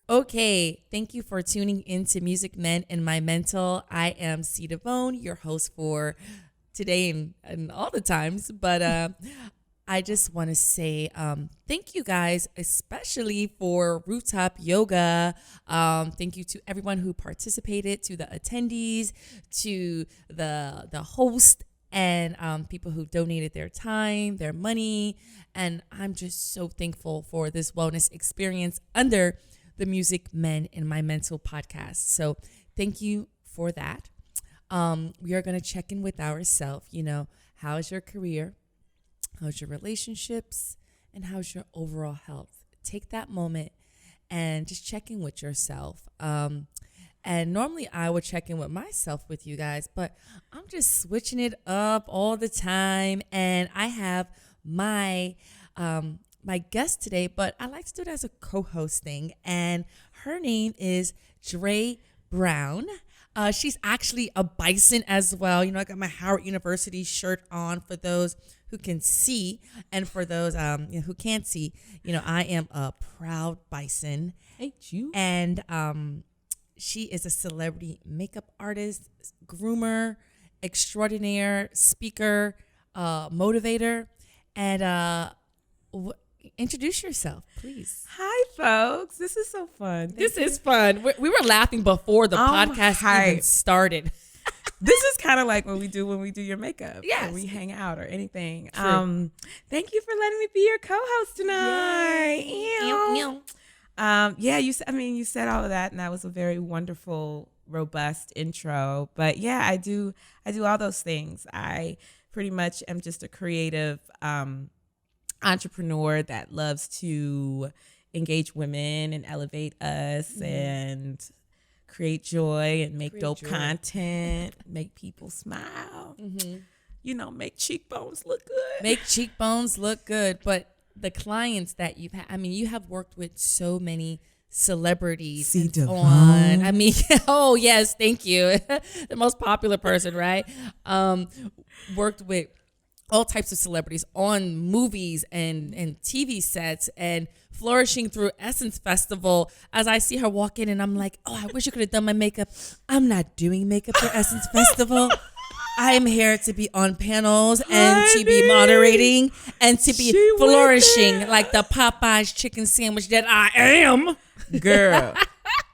Okay, thank you for tuning into Music Men and My Mental. I am C. Devone, your host for today and all the times. But I just want to say thank you guys, especially for rooftop yoga. Thank you to everyone who participated, to the attendees, to the host, and people who donated their time, their money. And I'm just so thankful for this wellness experience under the Music Men in My Mental podcast. So thank you for that. We are going to check in with ourselves. How's your career? How's your relationships? And how's your overall health? Take that moment and just check in with yourself. And normally I would check in with myself with you guys, but I'm just switching it up all the time. And I have my guest today, but I like to do it as a co-hosting, and her name is Dre Brown. She's actually a bison as well. I got my Howard University shirt on for those who can see, and for those who can't see, I am a proud bison. Ain't you? And she is a celebrity makeup artist, groomer, extraordinaire, speaker, motivator, and introduce yourself, please. Hi, folks. This is so fun. This is fun. We were laughing before the podcast even started. This is kind of like when we do your makeup. Yes. When we hang out or anything. True. Thank you for letting me be your co-host tonight. Yeah, you said all of that, and that was a very wonderful, robust intro. But yeah, I do all those things. I pretty much am just a creative entrepreneur that loves to engage women and elevate us and create joy and make dope content, make people smile, make cheekbones look good. Make cheekbones look good. But the clients that you've had, you have worked with so many celebrities. C. Devone. Oh, yes, thank you. The most popular person, right? Worked with all types of celebrities on movies and TV sets, and flourishing through Essence Festival. As I see her walk in, and I'm like, oh, I wish you could have done my makeup. I'm not doing makeup for Essence Festival. I am here to be on panels and to be moderating and to be flourishing like the Popeyes chicken sandwich that I am. Girl,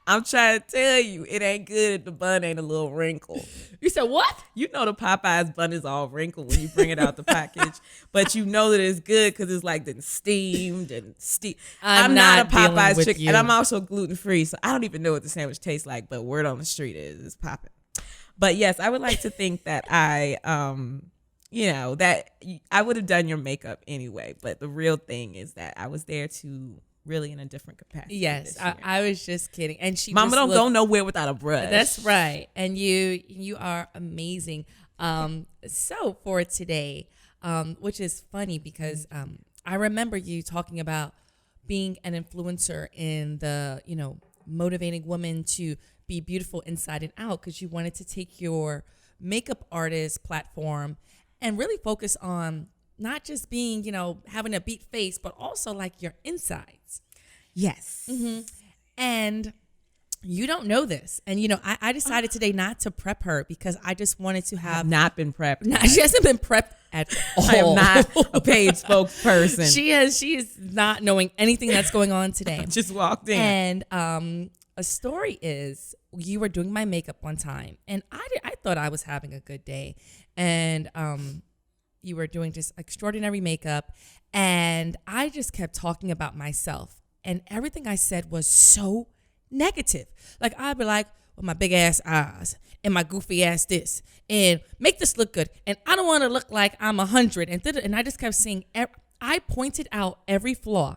I'm trying to tell you, it ain't good if the bun ain't a little wrinkled. You said what? You know the Popeyes bun is all wrinkled when you bring it out the package, but you know that it's good because it's like been steamed and I'm not a Popeyes chicken, and I'm also gluten free, so I don't even know what the sandwich tastes like. But word on the street is it's popping. But yes, I would like to think that that I would have done your makeup anyway. But the real thing is that I was there to really in a different capacity. Yes, I was just kidding. And Mama don't go nowhere without a brush. That's right. And you are amazing. So for today, which is funny because I remember you talking about being an influencer in the, motivating women to be beautiful inside and out, because you wanted to take your makeup artist platform and really focus on not just being, having a beat face, but also like your insides. Yes. Mm-hmm. And you don't know this. And, I decided today not to prep her because I just wanted to have. Not been prepped. She hasn't been prepped at all. I am not a paid spokesperson. She is not knowing anything that's going on today. Just walked in. And a story is you were doing my makeup one time, and I thought I was having a good day. And you were doing just extraordinary makeup, and I just kept talking about myself, and everything I said was so negative. Like I'd be like, well, my big ass eyes and my goofy ass this, and make this look good, and I don't want to look like I'm 100, and I just kept saying, I pointed out every flaw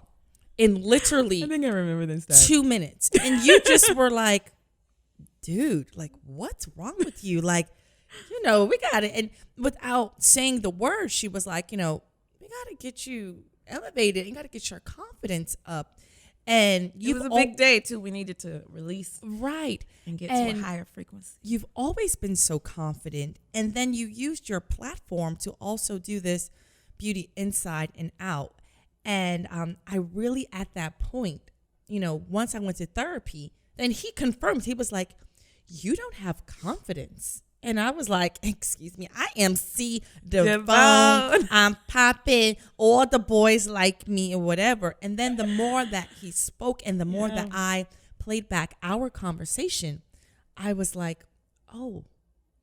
in literally I think I remember this 2 minutes, and you just were like, dude, like what's wrong with you? Like, we got it. And without saying the word, she was like, we got to get you elevated. You got to get your confidence up. And it was a big day too. We needed to release right and get to a higher frequency. You've always been so confident, and then you used your platform to also do this beauty inside and out. And I really, at that point, once I went to therapy, then he confirmed, he was like, you don't have confidence. And I was like, excuse me, I am C Devone. I'm popping. All the boys like me or whatever. And then the more that he spoke and the more that I played back our conversation, I was like, oh,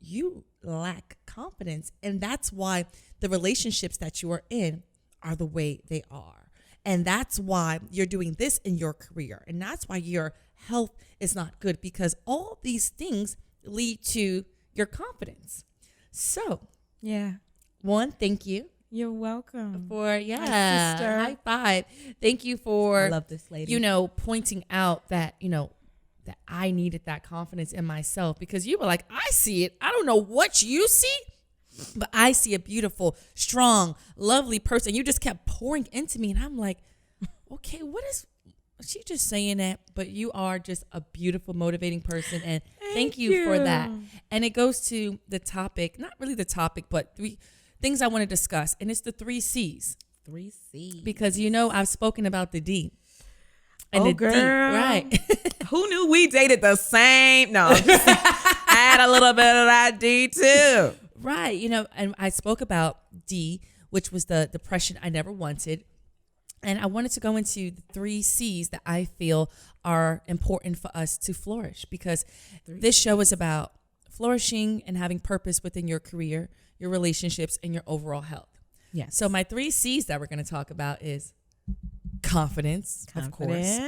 you lack confidence. And that's why the relationships that you are in are the way they are. And that's why you're doing this in your career. And that's why your health is not good, because all these things lead to your confidence. So, one, thank you. You're welcome. For my sister. High five. Thank you for, I love this lady. Pointing out that, that I needed that confidence in myself, because you were like, I see it. I don't know what you see, but I see a beautiful, strong, lovely person. You just kept pouring into me. And I'm like, okay, what is she just saying that? But you are just a beautiful, motivating person. And thank you for that. And it goes to the topic, not really the topic, but 3 things I want to discuss. And it's the 3 C's. 3 C's. Because I've spoken about the D. And the girl. D, right. Who knew we dated the same? No, add a little bit of that D too. Right. And I spoke about D, which was the depression I never wanted. And I wanted to go into the 3 C's that I feel are important for us to flourish, because this show is about flourishing and having purpose within your career, your relationships, and your overall health. Yes. So my 3 C's that we're going to talk about is confidence, of course,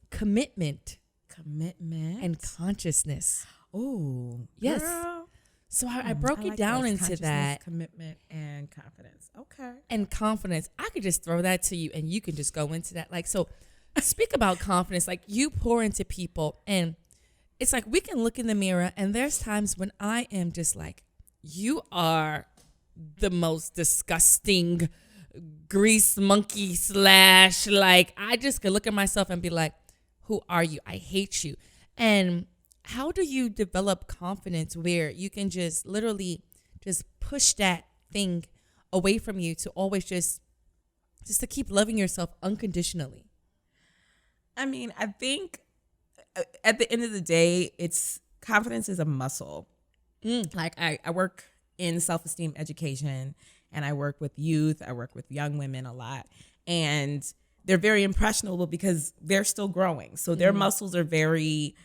commitment, and consciousness. Oh, yes. Girl. So I broke it down into that. Commitment and confidence. Okay. And confidence. I could just throw that to you and you can just go into that. So speak about confidence. You pour into people, and it's like we can look in the mirror, and there's times when I am just like, you are the most disgusting grease monkey / I just could look at myself and be like, who are you? I hate you. And how do you develop confidence where you can just literally just push that thing away from you to always just to keep loving yourself unconditionally? I mean, I think at the end of the day, confidence is a muscle. I work in self-esteem education, and I work with youth. I work with young women a lot, and they're very impressionable because they're still growing. So their muscles are very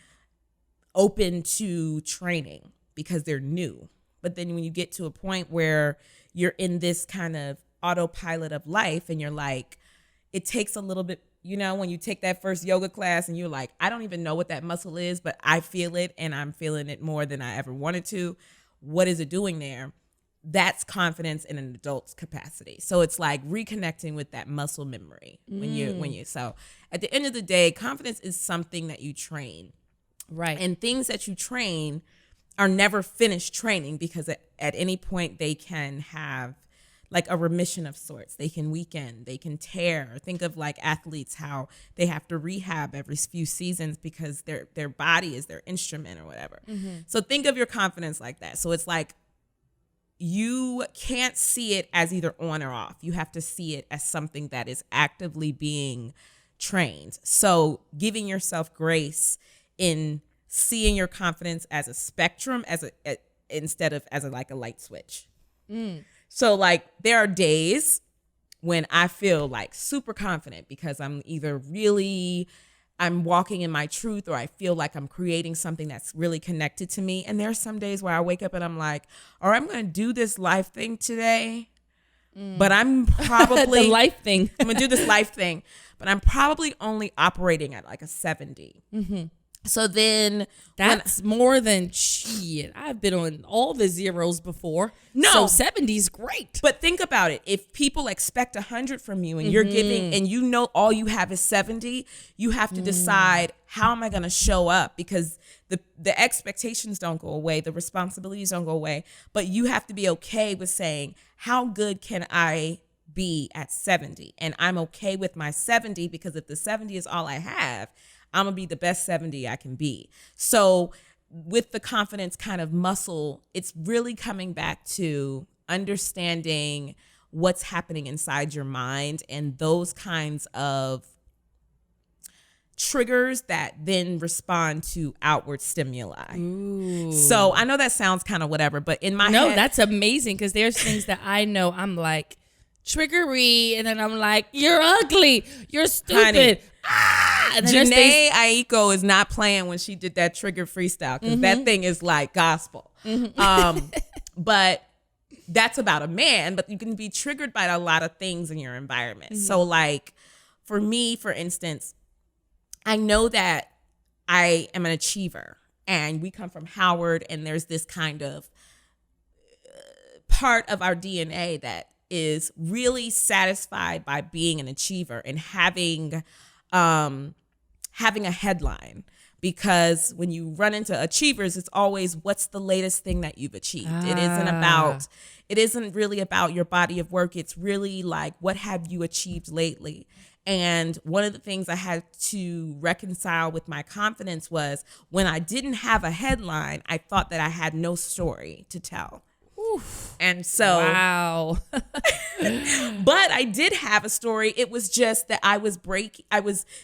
open to training because they're new. But then when you get to a point where you're in this kind of autopilot of life, and you're like, it takes a little bit, when you take that first yoga class and you're like, I don't even know what that muscle is, but I feel it, and I'm feeling it more than I ever wanted to. What is it doing there? That's confidence in an adult's capacity. So it's like reconnecting with that muscle memory so at the end of the day, confidence is something that you train. Right. And things that you train are never finished training, because at any point they can have a remission of sorts. They can weaken, they can tear. Think of athletes, how they have to rehab every few seasons because their body is their instrument or whatever. Mm-hmm. So think of your confidence like that. So it's you can't see it as either on or off. You have to see it as something that is actively being trained. So giving yourself grace in seeing your confidence as a spectrum, instead of as a light switch. So there are days when I feel super confident because I'm either I'm walking in my truth, or I feel like I'm creating something that's really connected to me. And there are some days where I wake up and I'm like, all right, I'm going to do this life thing today, but I'm probably the life thing. I'm going to do this life thing, but I'm probably only operating at a 70. Mm-hmm. So then that's more than shit. I've been on all the zeros before. No. So 70 is great. But think about it. If people expect 100 from you, and you're giving, and all you have is 70, you have to decide, how am I going to show up? Because the expectations don't go away. The responsibilities don't go away. But you have to be okay with saying, how good can I be at 70? And I'm okay with my 70, because if the 70 is all I have, I'm going to be the best 70 I can be. So with the confidence kind of muscle, it's really coming back to understanding what's happening inside your mind, and those kinds of triggers that then respond to outward stimuli. Ooh. So I know that sounds kind of whatever, but in my head. No, that's amazing, because there's things that I know I'm like, triggery, and then I'm like, you're ugly, you're stupid. Honey, and then Janae Aiko is not playing when she did that trigger freestyle, because that thing is like gospel. But that's about a man, but you can be triggered by a lot of things in your environment. So like for me, for instance, I know that I am an achiever, and we come from Howard, and there's this kind of part of our DNA that is really satisfied by being an achiever and having a headline. Because when you run into achievers, it's always, what's the latest thing that you've achieved? It isn't really about your body of work. It's really like, what have you achieved lately? And one of the things I had to reconcile with my confidence was, when I didn't have a headline, I thought that I had no story to tell. Oof. And so, wow. but I did have a story. It was just that I was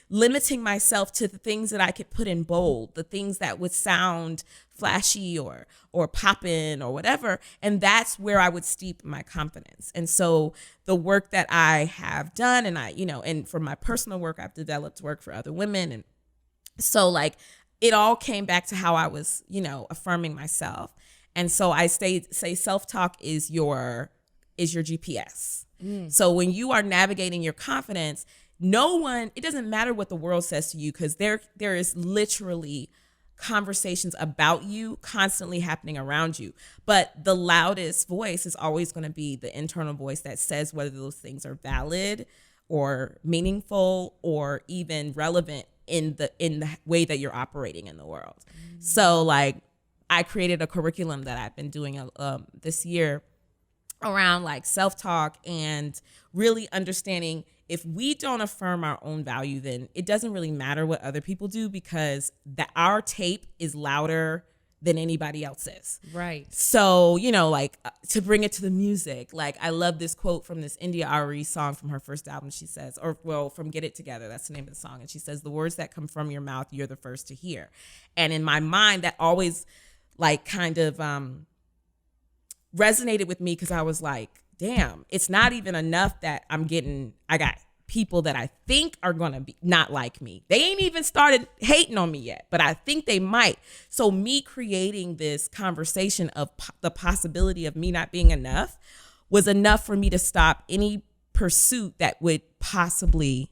limiting myself to the things that I could put in bold, the things that would sound flashy or poppin' or whatever. And that's where I would steep my confidence. And so the work that I have done, and and for my personal work, I've developed work for other women. And so like, it all came back to how I was, affirming myself. And so I say self-talk is your GPS. So when you are navigating your confidence, it doesn't matter what the world says to you, because there is literally conversations about you constantly happening around you. But the loudest voice is always going to be the internal voice that says whether those things are valid or meaningful or even relevant in the way that you're operating in the world. So like, I created a curriculum that I've been doing this year around like self-talk and really understanding, if we don't affirm our own value, then it doesn't really matter what other people do, because our tape is louder than anybody else's. Right. So, like to bring it to the music, like I love this quote from this India Arie song from her first album. She says, from Get It Together, that's the name of the song. And she says, the words that come from your mouth, you're the first to hear. And in my mind, that always like kind of resonated with me, because I was like, damn, it's not even enough that I got people that I think are going to be not like me. They ain't even started hating on me yet, but I think they might. So me creating this conversation of the possibility of me not being enough was enough for me to stop any pursuit that would possibly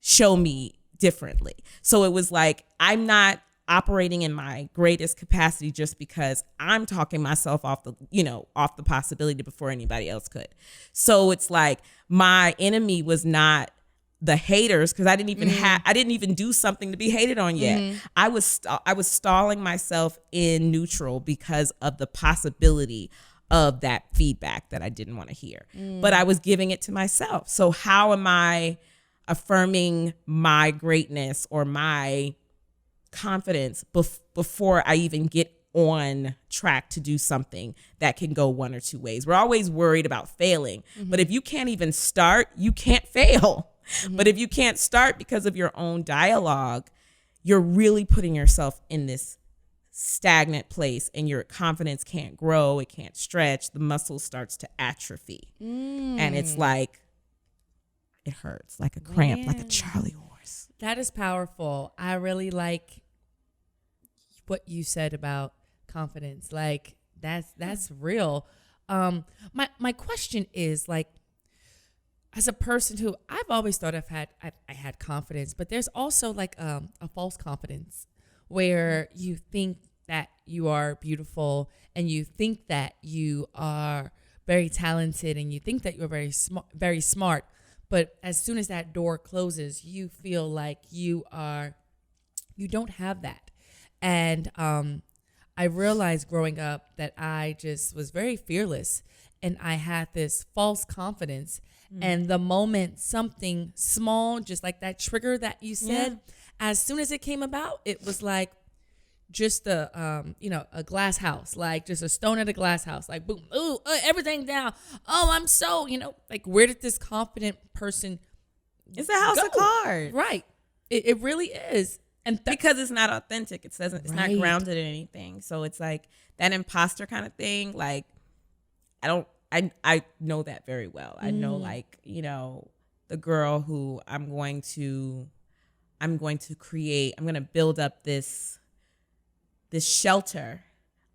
show me differently. So it was like, I'm not operating in my greatest capacity just because I'm talking myself off the possibility before anybody else could. So it's like, my enemy was not the haters, because I didn't even do something to be hated on yet. I was stalling myself in neutral because of the possibility of that feedback that I didn't want to hear. But I was giving it to myself. So how am I affirming my greatness or my confidence before I even get on track to do something that can go one or two ways? We're always worried about failing, but if you can't even start, you can't fail. But if you can't start because of your own dialogue, you're really putting yourself in this stagnant place, and your confidence can't grow, it can't stretch, the muscle starts to atrophy. And it's like, it hurts like a cramp, like a Charlie horse. That is powerful. I really like what you said about confidence. Like that's real. My question is, like, as a person who I've always thought I had confidence, but there's also like a false confidence where you think that you are beautiful and you think that you are very talented and you think that you're very smart, but as soon as that door closes, you feel like you don't have that. And I realized growing up that I just was very fearless, and I had this false confidence. And the moment something small, just like that trigger that you said, as soon as it came about, it was like just a glass house, like just a stone at a glass house, like boom, ooh, everything down. Oh, I'm so, like, where did this confident person It's a house of cards. Right. It really is. And because it's not authentic. It's not grounded in anything. So it's like that imposter kind of thing. Like, I know that very well. I know, like, you know, the girl who I'm going to build up this shelter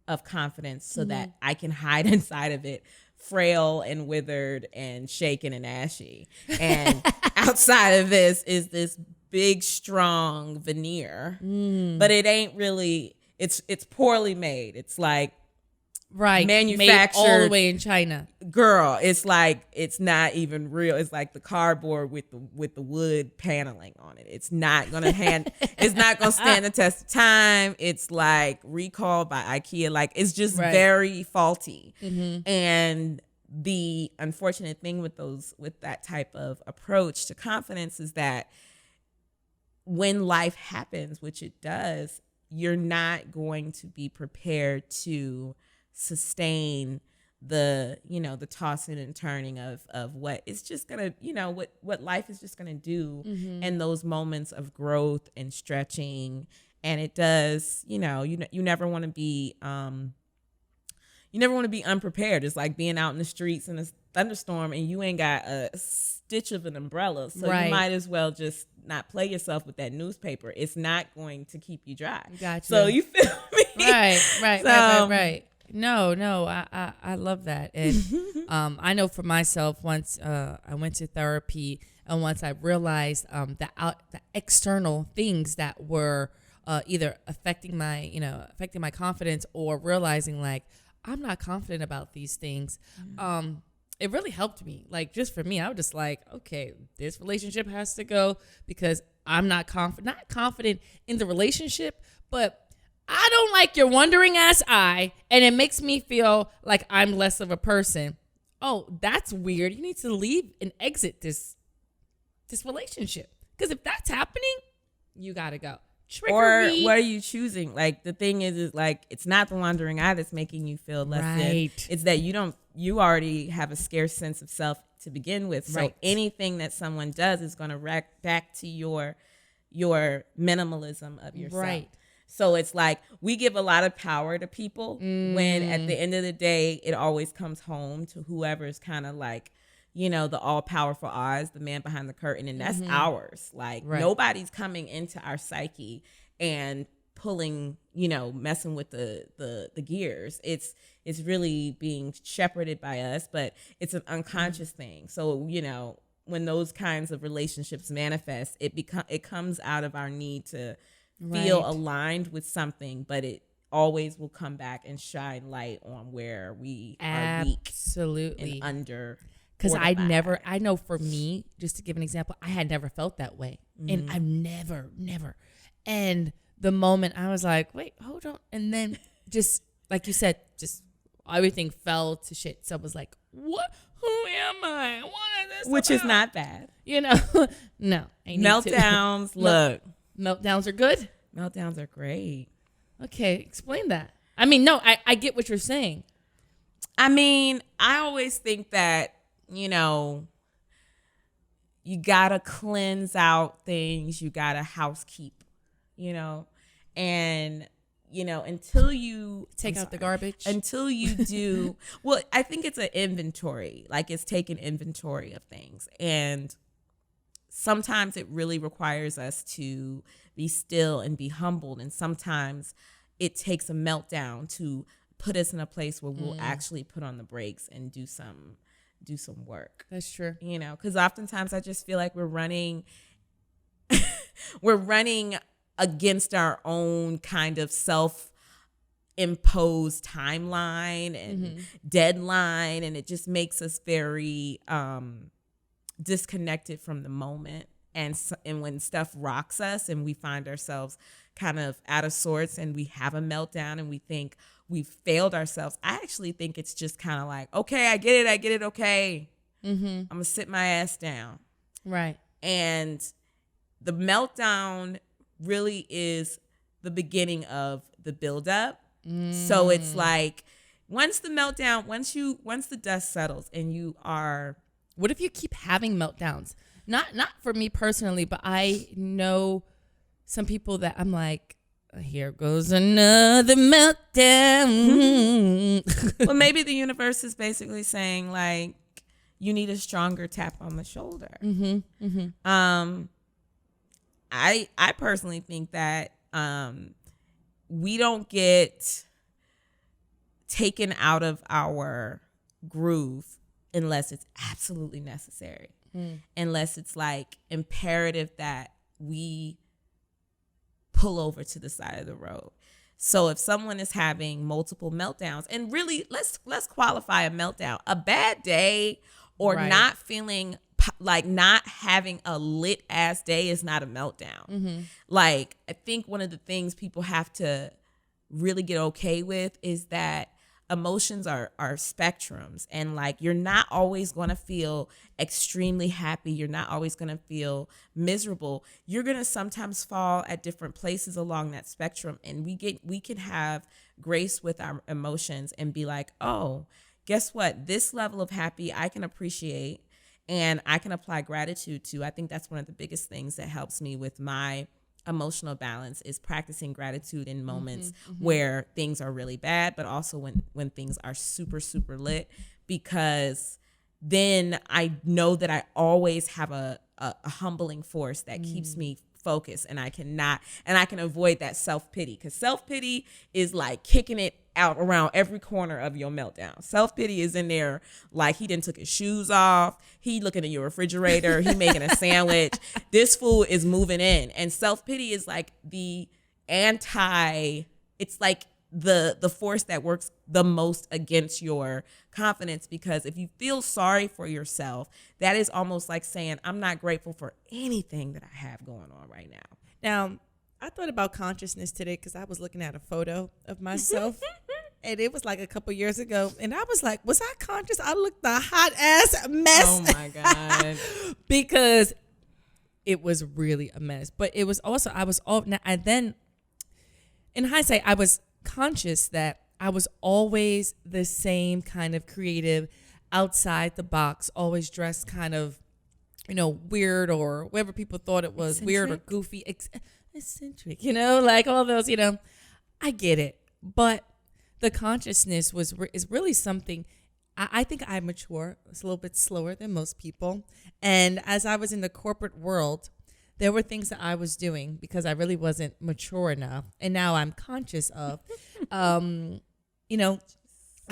of confidence so that I can hide inside of it, frail and withered and shaken and ashy. And outside of this is this big, strong veneer, but it ain't really, it's poorly made. It's like, manufactured made all the way in China. Girl, it's like, it's not even real. It's like the cardboard with the wood paneling on it. It's not gonna it's not gonna stand the test of time. It's like recalled by IKEA. Like, it's just very faulty. And the unfortunate thing with that type of approach to confidence is that when life happens, which it does, you're not going to be prepared to sustain the tossing and turning of what it's just gonna, what life is just gonna do, and those moments of growth and stretching. And it does, you never want to be unprepared. It's like being out in the streets in a thunderstorm and you ain't got a stitch of an umbrella, so you might as well just not play yourself with that newspaper. It's not going to keep you dry. Gotcha. So you feel me? Right. No, I love that. And I know for myself, once I went to therapy, and once I realized the external things that were either affecting my confidence, or realizing like I'm not confident about these things, it really helped me. Like, just for me, I was just like, okay, this relationship has to go because I'm not confident in the relationship, but I don't like your wandering ass eye, and it makes me feel like I'm less of a person. Oh, that's weird. You need to leave and exit this relationship, because if that's happening, you gotta go. Trickery. Or what are you choosing? Like, the thing is like, it's not the wandering eye that's making you feel less than. It's that you already have a scarce sense of self to begin with. So anything that someone does is going to rack back to your minimalism of yourself. Right. So it's like, we give a lot of power to people when at the end of the day, it always comes home to whoever's kind of like, the all-powerful Oz, the man behind the curtain, and that's ours. Like, nobody's coming into our psyche and pulling, messing with the gears. It's really being shepherded by us, but it's an unconscious thing. So, when those kinds of relationships manifest, it comes out of our need to feel aligned with something, but it always will come back and shine light on where we are weak. Absolutely. And under. Because I know for me, just to give an example, I had never felt that way. And I've never. And the moment I was like, wait, hold on. And then just like you said, just everything fell to shit. So I was like, what? Who am I? What is this Which about? is not bad. No. Meltdowns, look. Meltdowns are good? Meltdowns are great. Okay, explain that. I mean, no, I get what you're saying. I mean, I always think that, you gotta cleanse out things. You gotta housekeep, and, until you take out the garbage, until you do, well, I think it's an inventory, like it's taking inventory of things. And sometimes it really requires us to be still and be humbled. And sometimes it takes a meltdown to put us in a place where we'll actually put on the brakes and do some work. That's true. Because oftentimes I just feel like we're running against our own kind of self-imposed timeline and deadline, and it just makes us very disconnected from the moment. And when stuff rocks us and we find ourselves kind of out of sorts and we have a meltdown and we think we've failed ourselves, I actually think it's just kind of like, okay, I get it, okay. I'm going to sit my ass down. Right. And the meltdown really is the beginning of the buildup. So it's like, once the dust settles and you are... What if you keep having meltdowns? Not for me personally, but I know some people that I'm like, here goes another meltdown. Well, maybe the universe is basically saying like, you need a stronger tap on the shoulder. I personally think that we don't get taken out of our groove unless it's absolutely necessary. Unless it's like imperative that we pull over to the side of the road. So if someone is having multiple meltdowns, and really let's qualify a meltdown, a bad day or not feeling like not having a lit ass day is not a meltdown. Like, I think one of the things people have to really get okay with is that emotions are spectrums, and like, you're not always going to feel extremely happy. You're not always going to feel miserable. You're going to sometimes fall at different places along that spectrum. And we can have grace with our emotions and be like, oh, guess what? This level of happy I can appreciate and I can apply gratitude to. I think that's one of the biggest things that helps me with my emotional balance, is practicing gratitude in moments where things are really bad, but also when things are super, super lit, because then I know that I always have a humbling force that keeps me focused, and I can avoid that self-pity, because self-pity is like kicking it out around every corner of your meltdown. Self-pity is in there like he done took his shoes off, he looking in your refrigerator, he making a sandwich, this fool is moving in. And self-pity is like it's like the force that works the most against your confidence, because if you feel sorry for yourself, that is almost like saying, I'm not grateful for anything that I have going on right now. Now, I thought about consciousness today because I was looking at a photo of myself and it was like a couple years ago. And I was like, was I conscious? I looked a hot ass mess. Oh my God. Because it was really a mess. But it was also, and then in hindsight, I was conscious that I was always the same kind of creative, outside the box, always dressed kind of, weird, or whatever people thought it was, weird or goofy. Eccentric, like all those, I get it. But the consciousness is really something. I think I mature. It's a little bit slower than most people. And as I was in the corporate world, there were things that I was doing because I really wasn't mature enough. And now I'm conscious of, I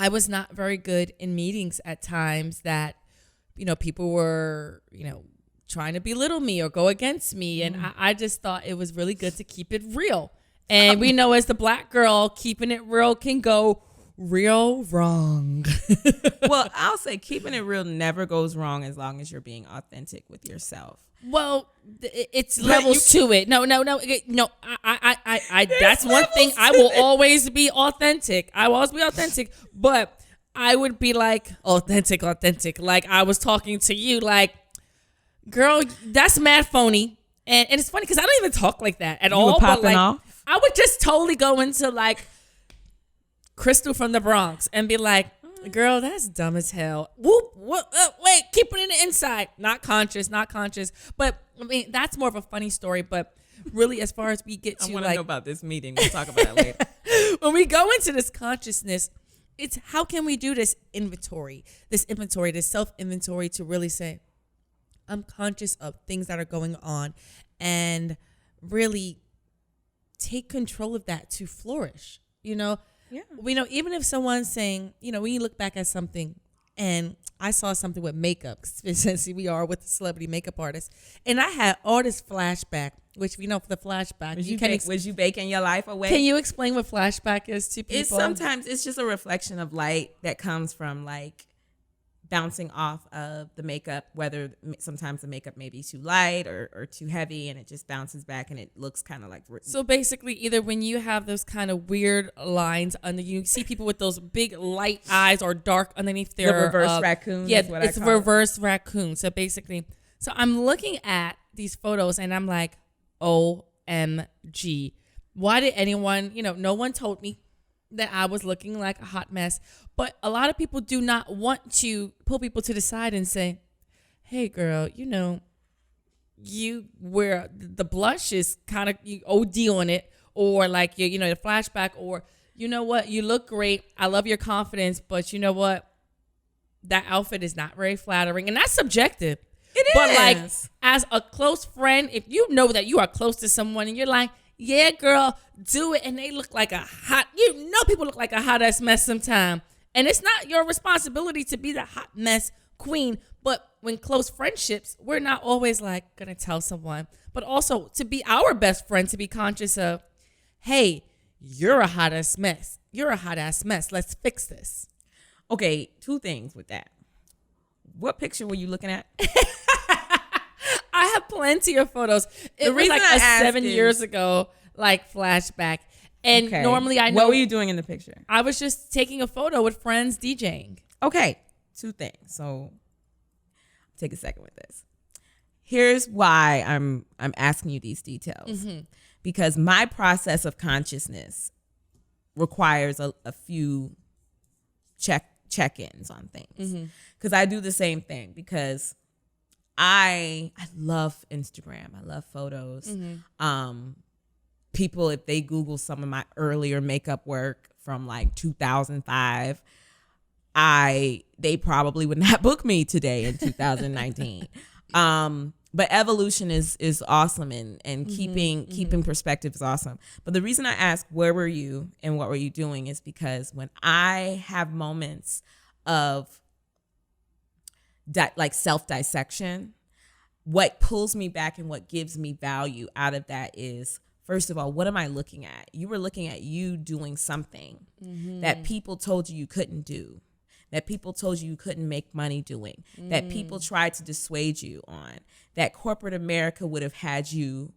was not very good in meetings at times that, people were, trying to belittle me or go against me. And I just thought it was really good to keep it real. And we know as the Black girl, keeping it real can go real wrong. Well, I'll say keeping it real never goes wrong as long as you're being authentic with yourself. Well, it's levels to it. No. I that's one thing. I will always be authentic. I will always be authentic. But I would be like authentic. Like I was talking to you, like, girl, that's mad phony. And it's funny because I don't even talk like that at all. But like, off? I would just totally go into like Crystal from the Bronx and be like, girl, that's dumb as hell. Whoop, wait, keep it in the inside. Not conscious. But I mean, that's more of a funny story. But really, as far as we get to, I want to know about this meeting. We'll talk about it later. When we go into this consciousness, it's how can we do this self-inventory to really say, I'm conscious of things that are going on, and really take control of that to flourish. Yeah. We know, even if someone's saying, when you look back at something, and I saw something with makeup, since we are with the celebrity makeup artist, and I had all this flashback, which for the flashback. Was you baking your life away? Can you explain what flashback is to people? It's just a reflection of light that comes from like bouncing off of the makeup, whether sometimes the makeup may be too light or too heavy, and it just bounces back and it looks kind of like. So basically, either when you have those kind of weird lines under, you see people with those big light eyes or dark underneath their the reverse raccoon. Yeah, it's reverse raccoon. So basically, I'm looking at these photos and I'm like, OMG, why did anyone? No one told me that I was looking like a hot mess. But a lot of people do not want to pull people to the side and say, hey, girl, where the blush is kind of you OD on it, or like the flashback, or you know what, you look great. I love your confidence, but you know what, that outfit is not very flattering, and that's subjective. It is. But like as a close friend, if you know that you are close to someone and you're like, yeah, girl, do it, and they look like a hot, people look like a hot ass mess sometime, and it's not your responsibility to be the hot mess queen. But when close friendships, we're not always like gonna tell someone, but also to be our best friend, to be conscious of, hey, you're a hot ass mess. You're a hot ass mess. Let's fix this. Okay, 2 things with that. What picture were you looking at? I have plenty of photos. It was like 7 years ago, like flashback. And normally I know. What were you doing in the picture? I was just taking a photo with friends DJing. Okay, 2 things. So take a second with this. Here's why I'm asking you these details. Mm-hmm. Because my process of consciousness requires a few check-ins on things. Because I do the same thing, because I love Instagram. I love photos. People, if they Google some of my earlier makeup work from like 2005, they probably would not book me today in 2019. But evolution is awesome, and keeping perspective is awesome. But the reason I ask where were you and what were you doing is because when I have moments of like self-dissection, what pulls me back and what gives me value out of that is, first of all, what am I looking at? You were looking at you doing something that people told you couldn't do, that people told you couldn't make money doing, that people tried to dissuade you on, that corporate America would have had you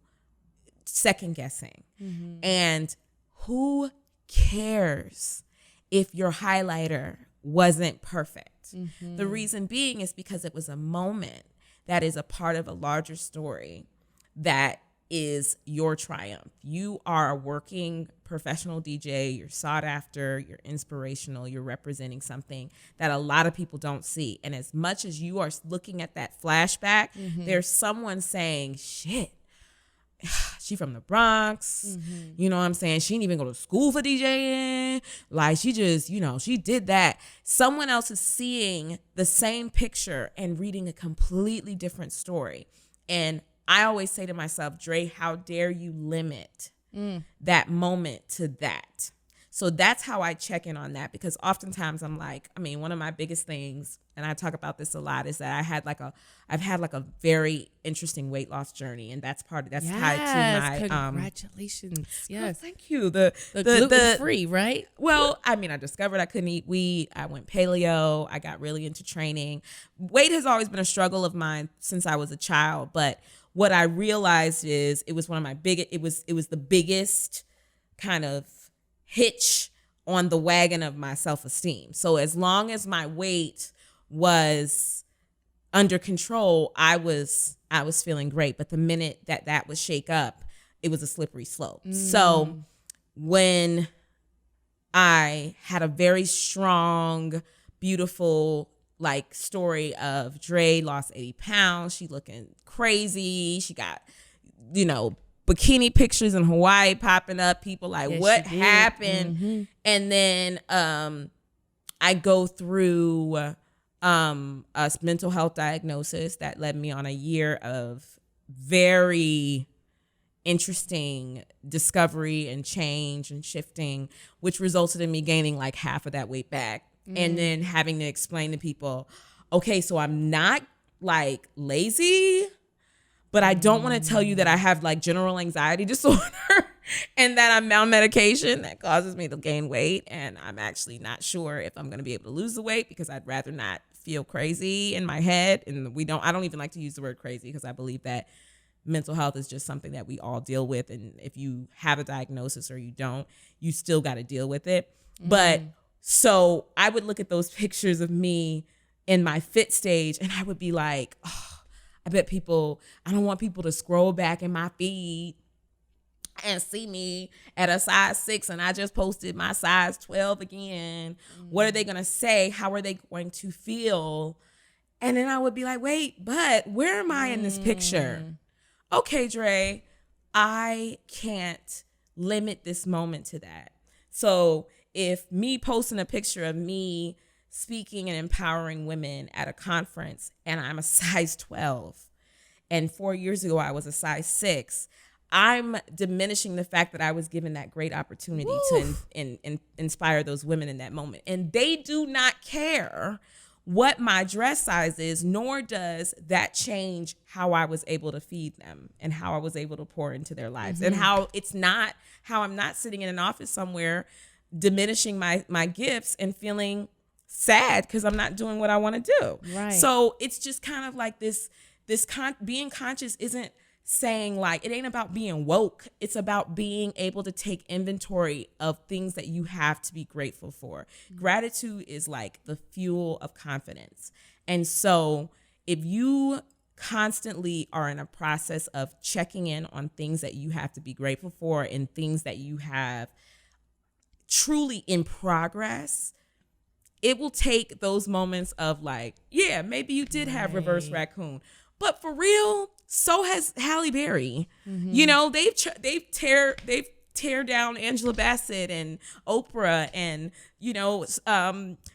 second guessing. And who cares if your highlighter wasn't perfect? The reason being is because it was a moment that is a part of a larger story that is your triumph. You are a working professional DJ. You're sought after. You're inspirational. You're representing something that a lot of people don't see. And as much as you are looking at that flashback, there's someone saying, shit, she from the Bronx. You know what I'm saying? She didn't even go to school for DJing. Like, she just, she did that. Someone else is seeing the same picture and reading a completely different story. And I always say to myself, Dre, how dare you limit that moment to that? So that's how I check in on that, because oftentimes I'm like, one of my biggest things, and I talk about this a lot, is that I've had like a very interesting weight loss journey, and that's tied to my congratulations. Yes. Oh, thank you. The gluten-free, right? Well, I discovered I couldn't eat wheat. I went paleo. I got really into training. Weight has always been a struggle of mine since I was a child, but what I realized is it was the biggest kind of hitch on the wagon of my self-esteem. So as long as my weight was under control, I was feeling great. But the minute that would shake up, it was a slippery slope. So when I had a very strong, beautiful story of Dre lost 80 pounds, she looking crazy, she got, bikini pictures in Hawaii popping up, people like, yes, what happened? And then I go through a mental health diagnosis that led me on a year of very interesting discovery and change and shifting, which resulted in me gaining like half of that weight back. And then having to explain to people, okay, so I'm not like lazy, but I don't want to tell you that I have like general anxiety disorder and that I'm on medication that causes me to gain weight. And I'm actually not sure if I'm going to be able to lose the weight, because I'd rather not feel crazy in my head. And I don't even like to use the word crazy, because I believe that mental health is just something that we all deal with. And if you have a diagnosis or you don't, you still got to deal with it. But so I would look at those pictures of me in my fit stage and I would be like, oh, I don't want people to scroll back in my feed and see me at a size 6 and I just posted my size 12 again. What are they going to say? How are they going to feel? And then I would be like, wait, but where am I in this picture? okay, Dre, I can't limit this moment to that. So if me posting a picture of me speaking and empowering women at a conference and I'm a size 12 and 4 years ago I was a size 6, I'm diminishing the fact that I was given that great opportunity to inspire those women in that moment. And they do not care what my dress size is, nor does that change how I was able to feed them and how I was able to pour into their lives, and how I'm not sitting in an office somewhere diminishing my gifts and feeling sad because I'm not doing what I want to do. Right. So it's just kind of like being conscious isn't saying like, it ain't about being woke. It's about being able to take inventory of things that you have to be grateful for. Gratitude is like the fuel of confidence. And so if you constantly are in a process of checking in on things that you have to be grateful for and things that you have truly in progress, it will take those moments of like, yeah, maybe you did have reverse raccoon, but for real, so has Halle Berry. You know, they've tear down Angela Bassett and Oprah and, you know,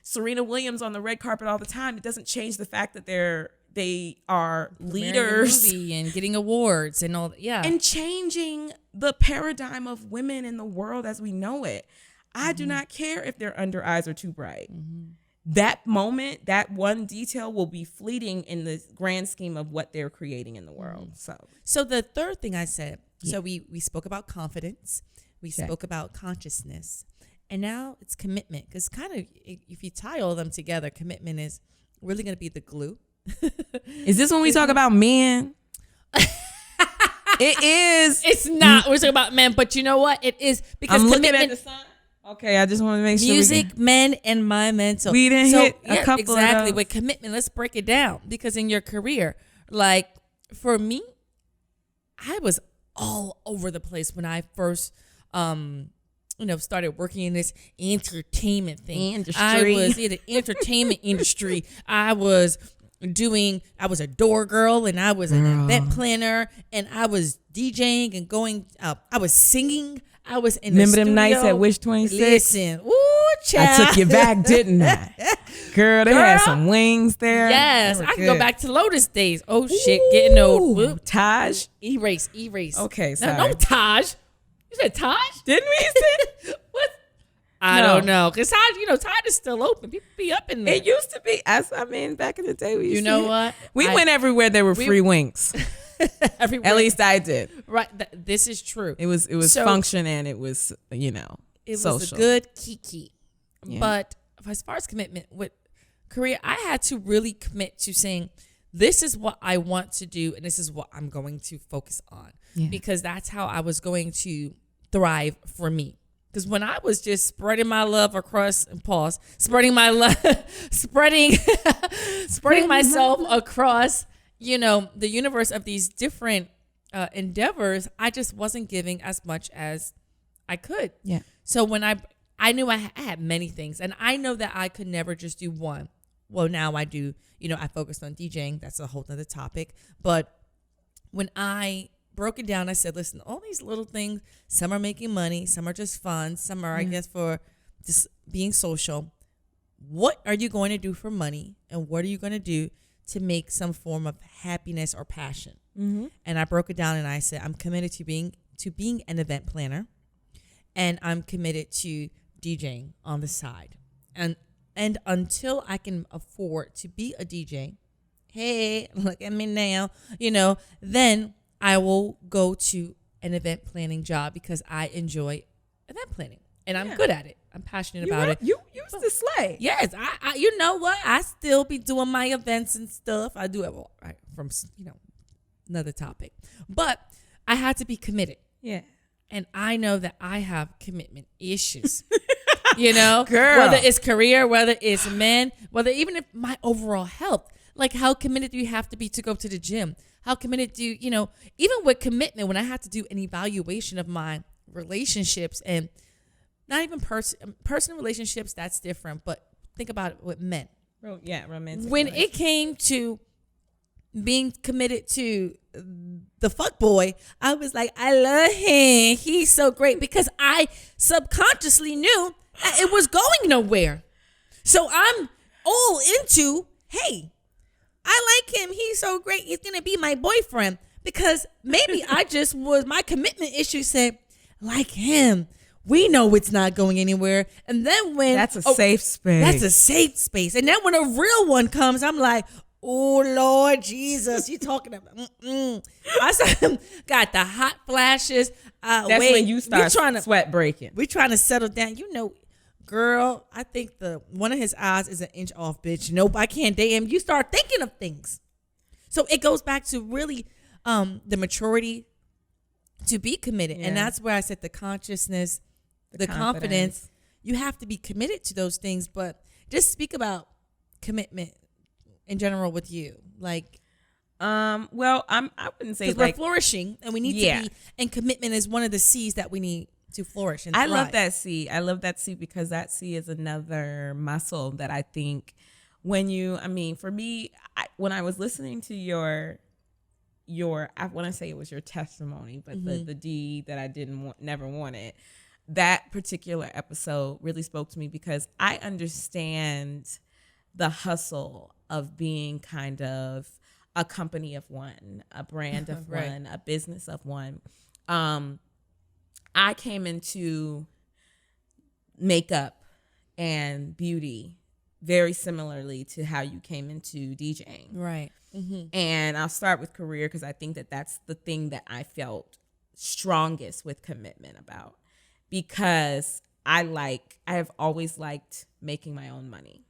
Serena Williams on the red carpet all the time. It doesn't change the fact that they are leaders and getting awards and all that. Yeah. And changing the paradigm of women in the world as we know it. I do not care if their under eyes are too bright. That moment, that one detail will be fleeting in the grand scheme of what they're creating in the world. So the third thing I said, so we spoke about confidence, we spoke about consciousness, and now it's commitment. Because kind of, if you tie all of them together, commitment is really going to be the glue. Is this when we talk about men? It is. It's not. We're talking about men, but you know what? It is, because I'm commitment. looking at the sun. Okay, I just want to make sure. Music, men, and my mental. We didn't hit a couple exactly. of those. With commitment, let's break it down. Because in your career, like for me, I was all over the place when I first, started working in this entertainment thing. I was in the entertainment industry. I was a door girl, and I was an event planner, and I was DJing and going. I was singing. I was in Remember the them studio. nights at Wish 26? Listen, ooh, child. I took you back, didn't I? Girl, they had some wings there. Yes, I can go back to Lotus days. Oh shit, getting old. Whoop. Taj? Erase. Okay, sorry. No, Taj. You said Taj? Didn't we say? What? I don't know. Because Taj is still open. People be up in there. It used to be. Back in the day, we used to. What? We went everywhere there were free wings. Everywhere. At least I did. Right. This is true. It was function, and it was, it social. was a good kiki. Yeah. But as far as commitment with career, I had to really commit to saying, this is what I want to do, and this is what I'm going to focus on. Yeah. Because that's how I was going to thrive for me. Because when I was just spreading my love across, spreading my love, spreading myself across, the universe of these different endeavors, I just wasn't giving as much as I could. Yeah. So when I knew I had many things, and I know that I could never just do one. Well, now I do. I focused on DJing. That's a whole other topic. But when I broke it down, I said, listen, all these little things, some are making money, some are just fun, some are, I guess, for just being social. What are you going to do for money, and what are you going to do to make some form of happiness or passion? Mm-hmm. And I broke it down, and I said, I'm committed to being an event planner, and I'm committed to DJing on the side. And until I can afford to be a DJ, hey, look at me now, then I will go to an event planning job because I enjoy event planning, and I'm good at it. I'm passionate about it. You used to slay. Yes, I you know what? I still be doing my events and stuff. I do it from another topic, but I had to be committed. Yeah, and I know that I have commitment issues. Girl, whether it's career, whether it's men, whether even if my overall health. Like, how committed do you have to be to go to the gym? How committed do you, even with commitment, when I had to do an evaluation of my relationships, and not even personal relationships, that's different, but think about it with men. Yeah, romantic. When it came to being committed to the fuck boy, I was like, I love him. He's so great, because I subconsciously knew that it was going nowhere. So I'm all into, hey, I like him. He's so great. He's going to be my boyfriend. Because maybe my commitment issue said, like him, we know it's not going anywhere. And then when that's a safe space. That's a safe space. And then when a real one comes, I'm like, oh, Lord Jesus, you talking about, I got the hot flashes. That's when you start sweat breaking. We trying to settle down. You know, girl, I think one of his eyes is an inch off, bitch. Nope, I can't date him. You start thinking of things. So it goes back to really the maturity to be committed. Yeah. And that's where I said the consciousness, the confidence. You have to be committed to those things. But just speak about commitment in general with you. Like, I wouldn't say, because we're flourishing and we need to be, and commitment is one of the C's that we need to flourish and thrive. I love that C. I love that C because that C is another muscle that I think for me, when I was listening to your I want to say it was your testimony, but the D that I never wanted, that particular episode really spoke to me because I understand the hustle of being kind of a company of one, a brand of right. one, a business of one. I came into makeup and beauty very similarly to how you came into DJing. Right. Mm-hmm. And I'll start with career because I think that that's the thing that I felt strongest with commitment about, because I have always liked making my own money.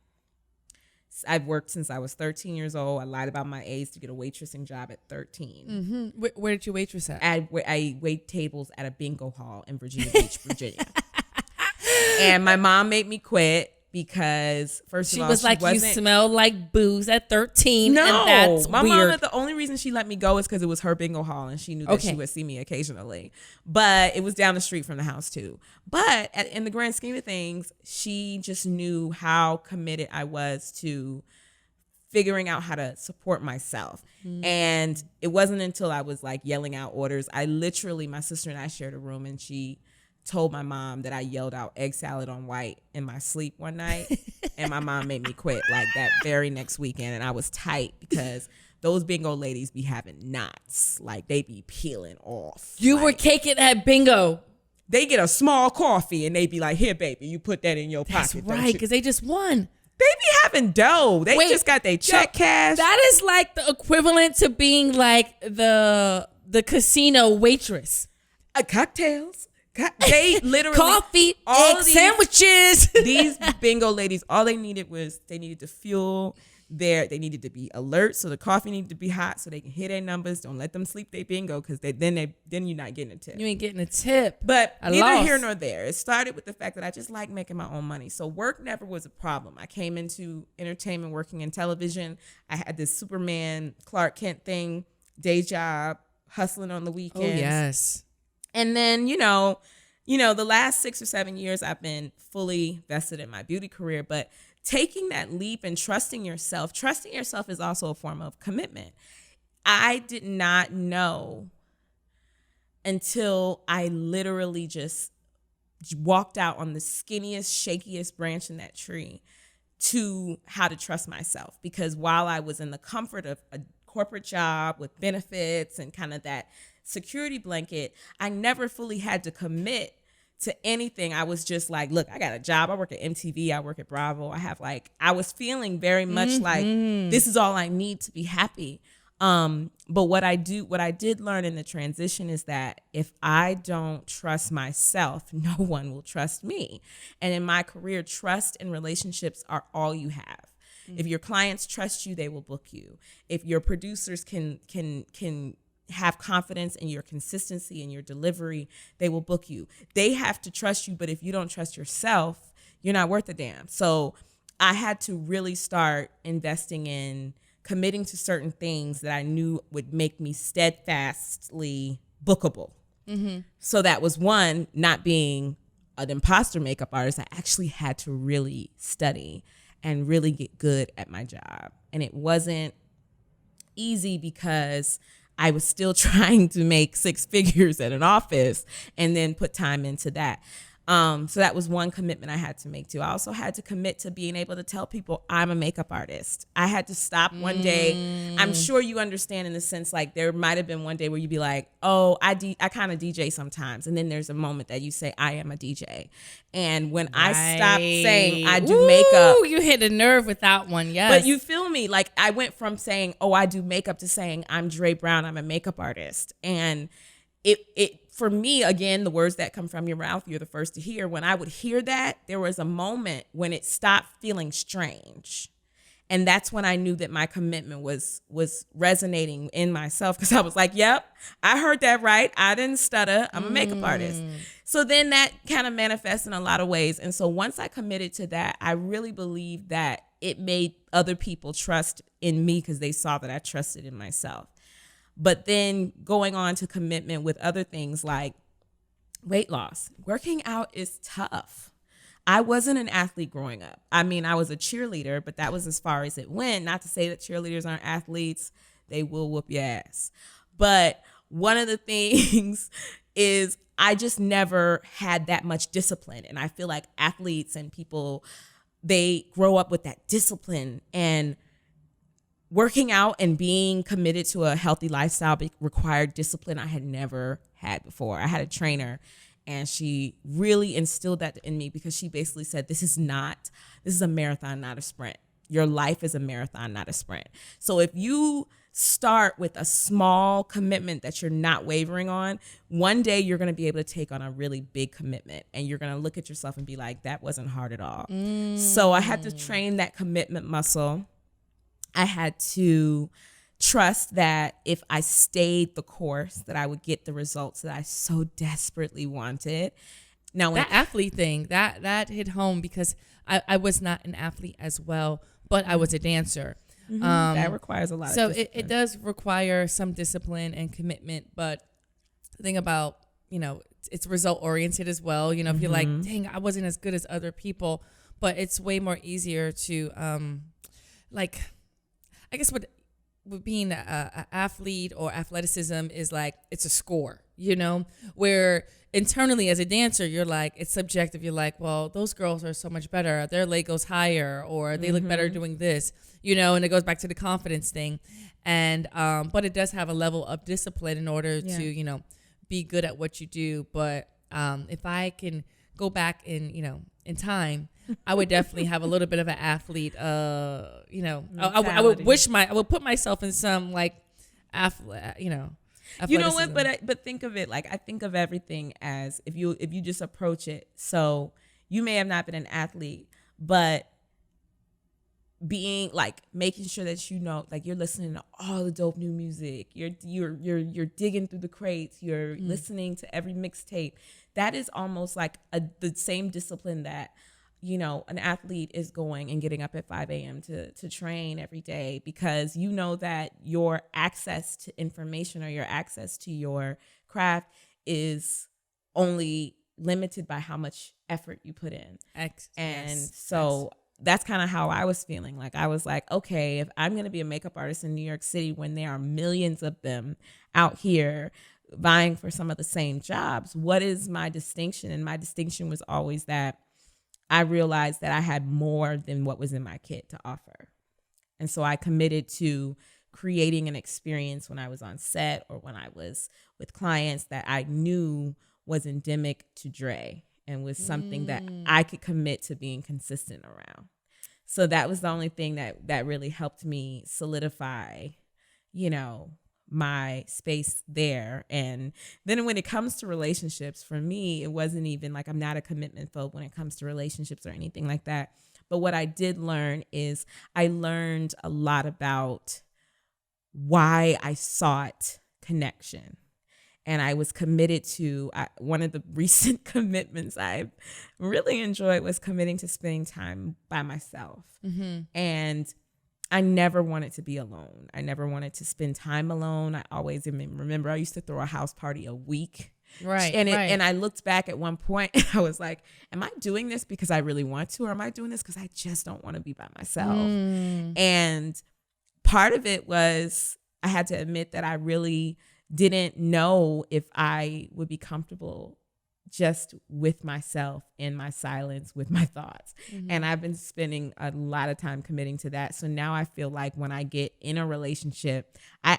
I've worked since I was 13 years old. I lied about my age to get a waitressing job at 13. Mm-hmm. Where did you waitress at? I wait tables at a bingo hall in Virginia Beach, Virginia. And my mom made me quit because, first of all, she was like, you smell like booze at 13. No, and that's my weird. mom, the only reason she let me go is because it was her bingo hall and she knew that she would see me occasionally. But it was down the street from the house too. But in the grand scheme of things, she just knew how committed I was to figuring out how to support myself. Mm. And it wasn't until I was like yelling out orders. My sister and I shared a room, and she told my mom that I yelled out egg salad on white in my sleep one night. And my mom made me quit like that very next weekend. And I was tight because those bingo ladies be having knots. Like they be peeling off. You were caking at bingo. They get a small coffee and they be like, here, baby, you put that in your pocket. That's right, because they just won. They be having dough. They just got their check cash. That is like the equivalent to being like the casino waitress. Cocktails. They literally coffee, egg sandwiches. These bingo ladies, all they needed to fuel they needed to be alert, so the coffee needed to be hot so they can hit their numbers. Don't let them sleep their bingo, because then you're not getting a tip. You ain't getting a tip. But neither here nor there. It started with the fact that I just like making my own money. So work never was a problem. I came into entertainment working in television. I had this Superman Clark Kent thing, day job, hustling on the weekends. Oh, yes. And then, the last 6 or 7 years, I've been fully vested in my beauty career. But taking that leap and trusting yourself is also a form of commitment. I did not know until I literally just walked out on the skinniest, shakiest branch in that tree to how to trust myself. Because while I was in the comfort of a corporate job with benefits and kind of that security blanket, I never fully had to commit to anything. I was just like, look, I got a job. I work at MTV. I work at Bravo. I was feeling very much like this is all I need to be happy. But what I did learn in the transition is that if I don't trust myself, no one will trust me. And in my career, trust and relationships are all you have. If your clients trust you, they will book you. If your producers can have confidence in your consistency and your delivery, they will book you. They have to trust you, but if you don't trust yourself, you're not worth a damn. So I had to really start investing in committing to certain things that I knew would make me steadfastly bookable. Mm-hmm. So that was one, not being an imposter makeup artist. I actually had to really study and really get good at my job. And it wasn't easy because I was still trying to make 6 figures at an office and then put time into that. So that was one commitment I had to make too. I also had to commit to being able to tell people I'm a makeup artist. I had to stop one day. I'm sure you understand in the sense like there might have been one day where you'd be like, oh, I kind of DJ sometimes. And then there's a moment that you say, I am a DJ. And when I stopped saying I do makeup. You hit a nerve with that one, yes. But you feel me? Like I went from saying, oh, I do makeup to saying I'm Dre Brown, I'm a makeup artist. And it for me, again, the words that come from your mouth, you're the first to hear. When I would hear that, there was a moment when it stopped feeling strange. And that's when I knew that my commitment was resonating in myself, because I was like, yep, I heard that right. I didn't stutter. I'm a makeup artist. So then that kind of manifests in a lot of ways. And so once I committed to that, I really believe that it made other people trust in me because they saw that I trusted in myself. But then going on to commitment with other things like weight loss. Working out is tough. I wasn't an athlete growing up. I mean, I was a cheerleader, but that was as far as it went. Not to say that cheerleaders aren't athletes. They will whoop your ass. But one of the things is I just never had that much discipline. And I feel like athletes and people, they grow up with that discipline, and working out and being committed to a healthy lifestyle required discipline I had never had before. I had a trainer, and she really instilled that in me because she basically said, this is a marathon, not a sprint. Your life is a marathon, not a sprint. So if you start with a small commitment that you're not wavering on, one day you're going to be able to take on a really big commitment, and you're going to look at yourself and be like, that wasn't hard at all. So I had to train that commitment muscle. I had to trust that if I stayed the course, that I would get the results that I so desperately wanted. Now, that athlete thing, that hit home because I was not an athlete as well, but I was a dancer. That requires a lot of discipline. So it does require some discipline and commitment, but the thing about, it's result oriented as well. If you're like, dang, I wasn't as good as other people, but it's way more easier to, I guess what being an athlete or athleticism is like, it's a score, where internally as a dancer, you're like, it's subjective. You're like, well, those girls are so much better. Their leg goes higher, or they look better doing this, and it goes back to the confidence thing. And, but it does have a level of discipline in order to, be good at what you do. But, if I can go back in time, I would definitely have a little bit of an athlete, I would put myself in some athlete. You know what? But think of it I think of everything as if you just approach it. So you may have not been an athlete, but being making sure that you're listening to all the dope new music. You're digging through the crates. You're listening to every mixtape. That is almost the same discipline that an athlete is going and getting up at 5 a.m. to train every day, because that your access to information or your access to your craft is only limited by how much effort you put in. That's kind of how I was feeling. I was like, okay, if I'm going to be a makeup artist in New York City when there are millions of them out here vying for some of the same jobs, what is my distinction? And my distinction was always that I realized that I had more than what was in my kit to offer. And so I committed to creating an experience when I was on set or when I was with clients that I knew was endemic to Dre and was something that I could commit to being consistent around. So that was the only thing that really helped me solidify, my space there. And then when it comes to relationships, for me, it wasn't even I'm not a commitment phobe when it comes to relationships or anything like that. But what I did learn is I learned a lot about why I sought connection. And I was committed to one of the recent commitments I really enjoyed was committing to spending time by myself. And I never wanted to be alone. I never wanted to spend time alone. I always remember I used to throw a house party a week. Right. And I looked back at one point and I was like, am I doing this because I really want to, or am I doing this because I just don't want to be by myself? And part of it was I had to admit that I really didn't know if I would be comfortable just with myself in my silence with my thoughts. And I've been spending a lot of time committing to that. So now I feel like when I get in a relationship, I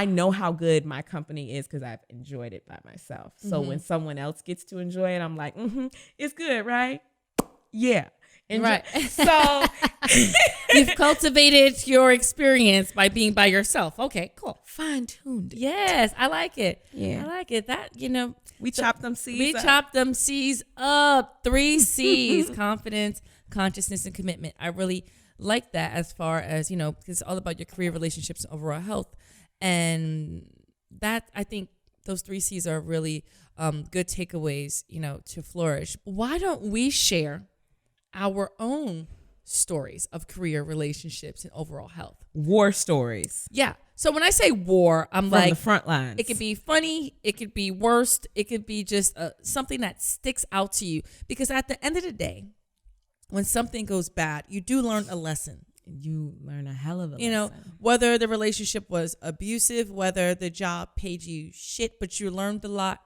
know how good my company is because I've enjoyed it by myself. So when someone else gets to enjoy it, I'm like, it's good, right? Yeah. Right. So you've cultivated your experience by being by yourself. Okay, cool. Fine-tuned it. Yes, I like it. Yeah. I like it. That, we chopped them C's We up. chopped them C's up. 3 C's: confidence, consciousness, and commitment. I really like that as far as, because it's all about your career, relationships, and overall health. And that, I think those 3 C's are really good takeaways, to flourish. Why don't we share our own stories of career, relationships, and overall health? War stories. Yeah. So when I say war, I'm from like, the front lines. It could be funny. It could be worst. It could be just something that sticks out to you. Because at the end of the day, when something goes bad, you do learn a lesson. You learn a hell of a lesson. Whether the relationship was abusive, whether the job paid you shit, but you learned a lot.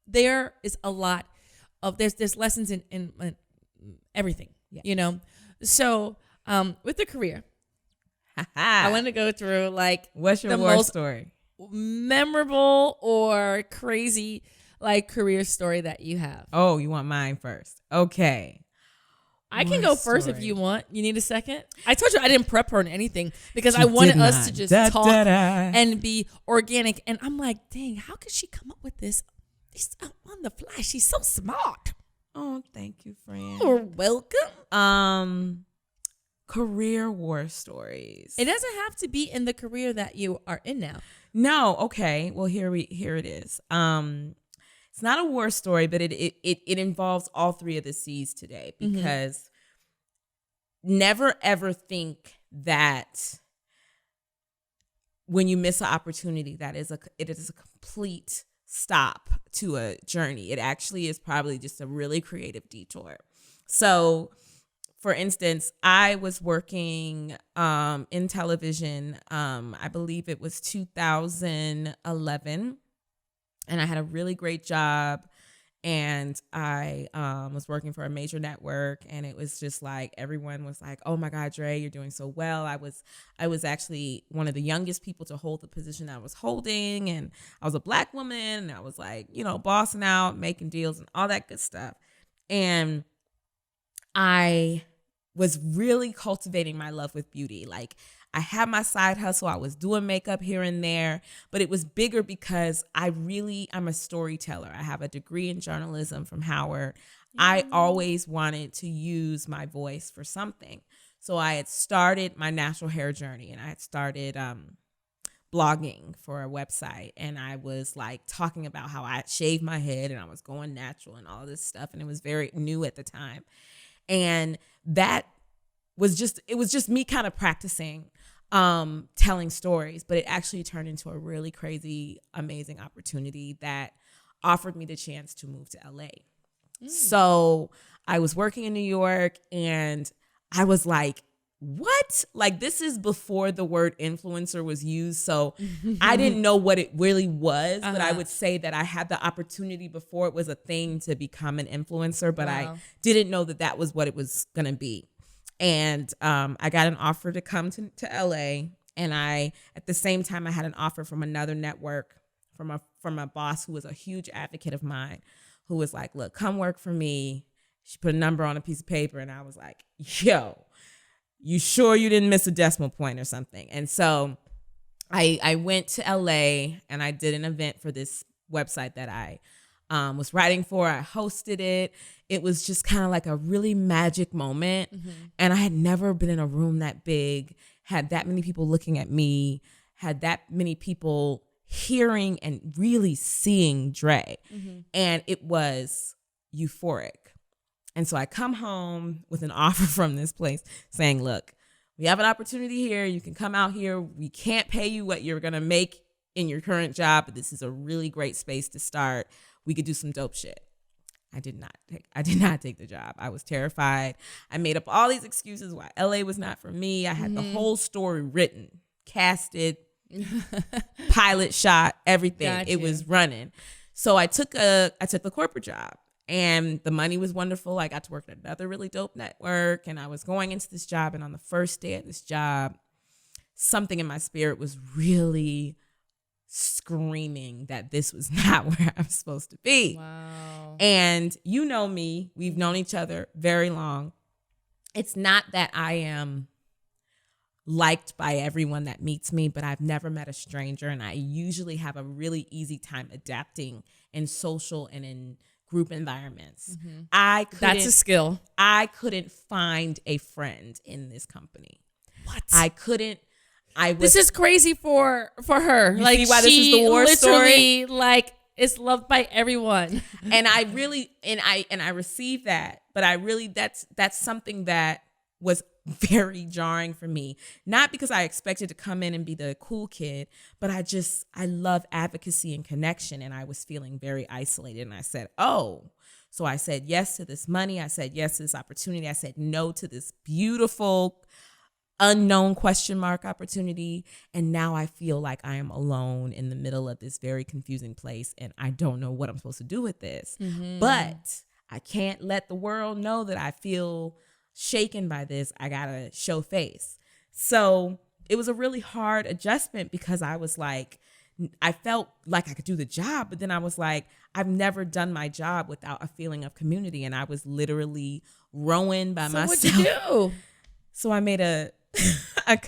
There is a lot of, there's lessons in everything, So with the career, I want to go through what's your the war most story? Memorable or crazy career story that you have. Oh, you want mine first? Okay. I can go first if you want. You need a second? I told you I didn't prep her on anything because I wanted us to just talk and be organic. And I'm like, dang, how could she come up with this? She's on the fly. She's so smart. Oh, thank you, friend. You're welcome. Career war stories. It doesn't have to be in the career that you are in now. No, okay. Well, here it is. It's not a war story, but it involves all 3 of the C's today, because never ever think that when you miss an opportunity that it is a complete stop to a journey. It actually is probably just a really creative detour. So, for instance, I was working in television. I believe it was 2011, and I had a really great job. And I was working for a major network, and it was just like everyone was like, "Oh my God, Dre, you're doing so well." I was actually one of the youngest people to hold the position I was holding, and I was a Black woman, and I was like, bossing out, making deals, and all that good stuff. And I was really cultivating my love with beauty. Like, I had my side hustle. I was doing makeup here and there, but it was bigger because I'm a storyteller. I have a degree in journalism from Howard. I always wanted to use my voice for something. So I had started my natural hair journey, and I had started blogging for a website, and I was talking about how I shaved my head and I was going natural and all this stuff. And it was very new at the time. And that was just me kind of practicing telling stories, but it actually turned into a really crazy, amazing opportunity that offered me the chance to move to LA. So I was working in New York, and I was like, what? This is before the word influencer was used. So I didn't know what it really was, but I would say that I had the opportunity before it was a thing to become an influencer, but I didn't know that was what it was going to be. And I got an offer to come to LA. And at the same time, I had an offer from another network from a boss who was a huge advocate of mine, who was like, look, come work for me. She put a number on a piece of paper, and I was like, yo, you sure you didn't miss a decimal point or something? And so I went to LA, and I did an event for this website that I was writing for. I hosted it. It was just kind of like a really magic moment. And I had never been in a room that big, had that many people looking at me, had that many people hearing and really seeing Dre. And it was euphoric. And so I come home with an offer from this place saying, look, we have an opportunity here. You can come out here. We can't pay you what you're going to make in your current job, but this is a really great space to start. We could do some dope shit. I did not take the job. I was terrified. I made up all these excuses why LA was not for me. I had the whole story written. casted, pilot shot, everything. Gotcha. It was running. So I took the corporate job, and the money was wonderful. I got to work at another really dope network, and I was going into this job. And on the first day at this job, something in my spirit was really screaming that this was not where I was supposed to be. Wow. And you know me, we've known each other very long. It's not that I am liked by everyone that meets me, but I've never met a stranger, and I usually have a really easy time adapting in social and in group environments. Mm-hmm. That's a skill. I couldn't find a friend in this company. What? This is crazy for her. You see why this is the war story? Like, is loved by everyone. And I really, and I received that, but that's something that was very jarring for me. Not because I expected to come in and be the cool kid, but I love advocacy and connection, and I was feeling very isolated. And I said, so I said yes to this money. I said yes to this opportunity. I said no to this beautiful unknown question mark opportunity. And now I feel like I am alone in the middle of this very confusing place, and I don't know what I'm supposed to do with this. Mm-hmm. But I can't let the world know that I feel shaken by this. I gotta show face. So it was a really hard adjustment, because I was like, I felt like I could do the job, but then I was like, I've never done my job without a feeling of community, and I was literally rowing by myself. So what'd you do? So I made a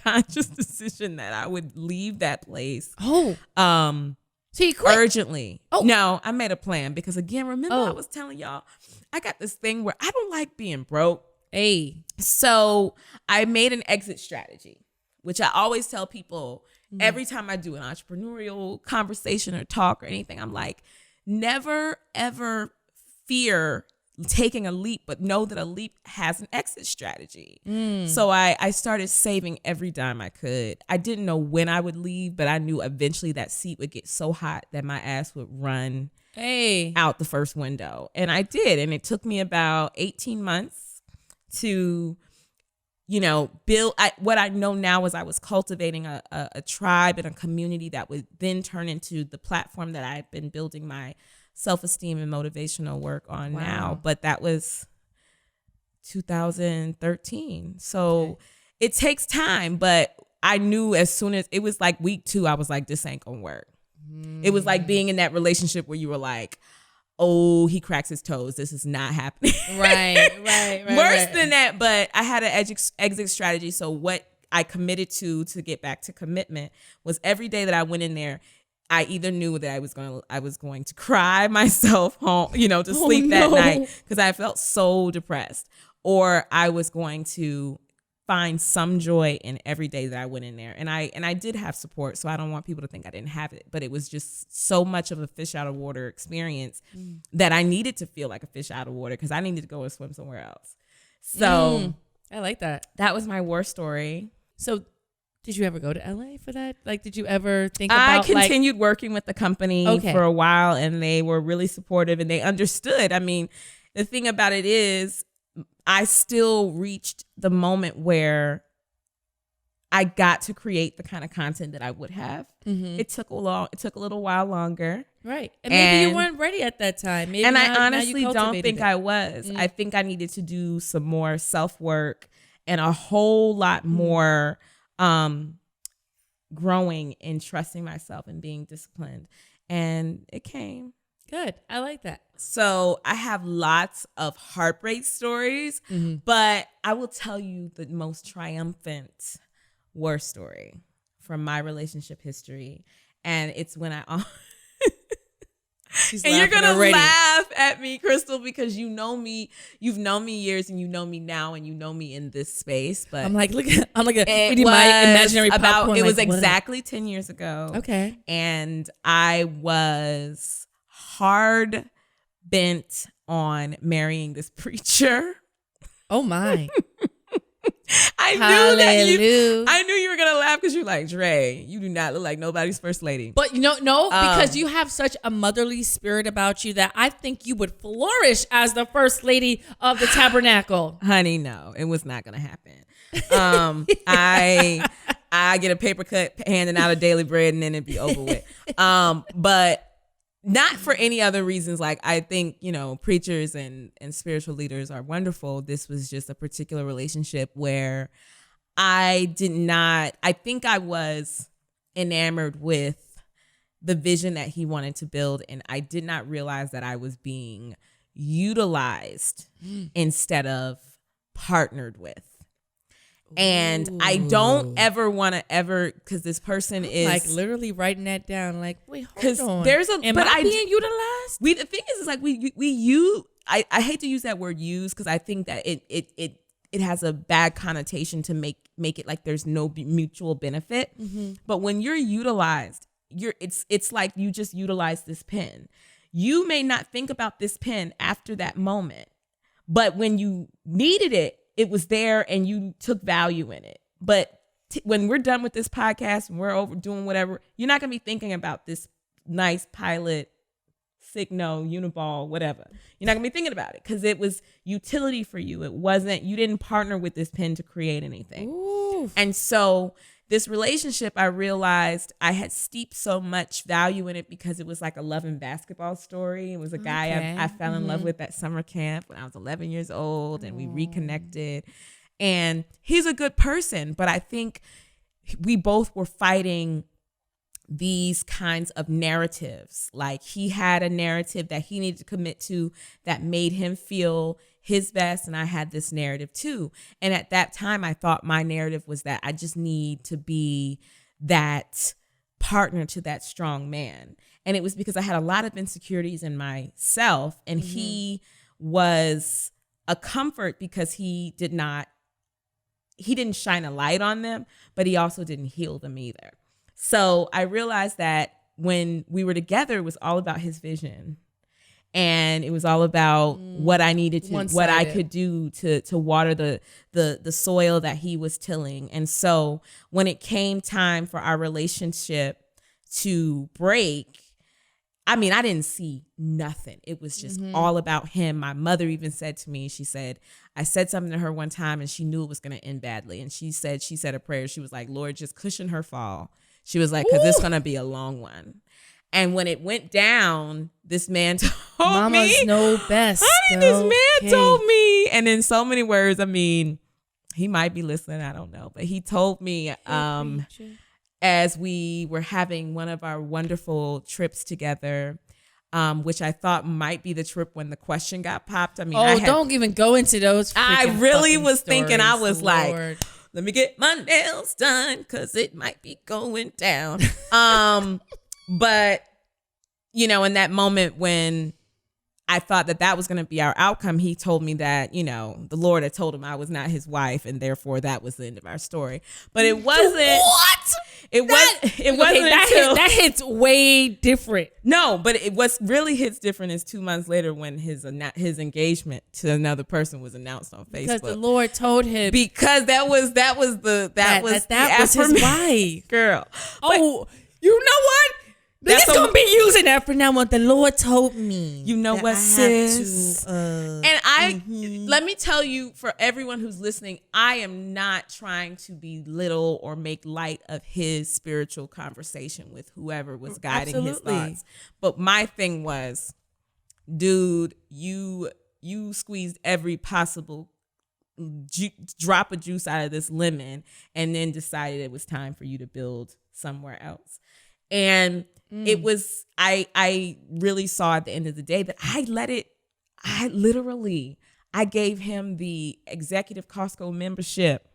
conscious decision that I would leave that place. So you quit? Urgently. No, I made a plan, because again, remember I was telling y'all, I got this thing where I don't like being broke. Hey. So I made an exit strategy, which I always tell people every time I do an entrepreneurial conversation or talk or anything. I'm like, never, ever fear taking a leap, but know that a leap has an exit strategy. So I started saving every dime I could. I didn't know when I would leave, but I knew eventually that seat would get so hot that my ass would run out the first window. And I did. And it took me about 18 months to, build. What I know now is I was cultivating a tribe and a community that would then turn into the platform that I've been building my self-esteem and motivational work on now. But that was 2013. So it takes time, but I knew as soon as it was like week 2, I was like, this ain't gonna work. It was like being in that relationship where you were like, oh, he cracks his toes, this is not happening. Right. Worse than that, but I had an exit strategy. So what I committed to get back to commitment was every day that I went in there, I either knew that I was going to cry myself home, to sleep that night, because I felt so depressed, or I was going to find some joy in every day that I went in there. And I did have support, so I don't want people to think I didn't have it, but it was just so much of a fish out of water experience that I needed to feel like a fish out of water, because I needed to go and swim somewhere else. So I like that. That was my war story. So did you ever go to LA for that? Like, did you ever think about? I continued working with the company for a while, and they were really supportive, and they understood. I mean, the thing about it is, I still reached the moment where I got to create the kind of content that I would have. Mm-hmm. It took a little while longer. Right. And maybe you weren't ready at that time. Maybe and I honestly don't think I was. I think I needed to do some more self-work and a whole lot more growing and trusting myself and being disciplined. And it came. Good. I like that. So I have lots of heartbreak stories, but I will tell you the most triumphant war story from my relationship history. And it's when and you're going to laugh at me, Crystal, because you know me, you've known me years, and you know me now, and you know me in this space. But I'm like my imaginary popcorn. It was exactly 10 years ago. Okay. And I was hard bent on marrying this preacher. Oh my. I knew you were gonna laugh, because you're like, Dre, you do not look like nobody's first lady. But because you have such a motherly spirit about you that I think you would flourish as the first lady of the tabernacle. Honey, no, it was not gonna happen. I I get a paper cut, handing out a daily bread, and then it'd be over with. But not for any other reasons. Like, I think, preachers and spiritual leaders are wonderful. This was just a particular relationship where I think I was enamored with the vision that he wanted to build. And I did not realize that I was being utilized instead of partnered with. And I don't ever want to because this person is like literally writing that down. Like, wait, hold on. Am I being utilized? The thing is like I hate to use that word use, because I think that it has a bad connotation to make it like there's no mutual benefit. Mm-hmm. But when you're utilized, it's like you just utilized this pen. You may not think about this pen after that moment, but when you needed it, it was there and you took value in it. But when we're done with this podcast and we're over doing whatever, you're not going to be thinking about this nice Pilot, Signo, Uniball, whatever. You're not going to be thinking about it because it was utility for you. You didn't partner with this pen to create anything. Ooh. And so this relationship, I realized I had steeped so much value in it because it was like a love and basketball story. It was a guy I fell in love with at summer camp when I was 11 years old, and we reconnected. And he's a good person, but I think we both were fighting these kinds of narratives. Like, he had a narrative that he needed to commit to that made him feel his best, and I had this narrative too. And at that time, I thought my narrative was that I just need to be that partner to that strong man. And it was because I had a lot of insecurities in myself, and he was a comfort because he didn't shine a light on them, but he also didn't heal them either. So I realized that when we were together, it was all about his vision. And it was all about what I needed to, what I could do to water the soil that he was tilling. And so when it came time for our relationship to break, I mean, I didn't see nothing. It was just all about him. My mother even said to me, she said, I said something to her one time and she knew it was going to end badly. And she said a prayer. She was like, Lord, just cushion her fall. She was like, because it's going to be a long one. And when it went down, this man told Mamas know best. Honey, this man told me, and in so many words, I mean, he might be listening, I don't know, but he told me as we were having one of our wonderful trips together, which I thought might be the trip when the question got popped. I mean, don't even go into those. I really was thinking, I was Lord. Like, let me get my nails done because it might be going down. But, in that moment when I thought that was going to be our outcome, he told me that, the Lord had told him I was not his wife, and therefore that was the end of our story. But it wasn't. What? It wasn't until that hits way different. No, but it was really hits different is 2 months later when his engagement to another person was announced on Facebook. Because the Lord told him. Because that was his wife, girl. Oh, you know what? He's going to be using that for now. What the Lord told me. You know what, sis? And let me tell you, for everyone who's listening, I am not trying to belittle or make light of his spiritual conversation with whoever was guiding his thoughts. But my thing was, dude, you squeezed every possible drop of juice out of this lemon and then decided it was time for you to build somewhere else. And it was, I really saw at the end of the day that I gave him the executive Costco membership,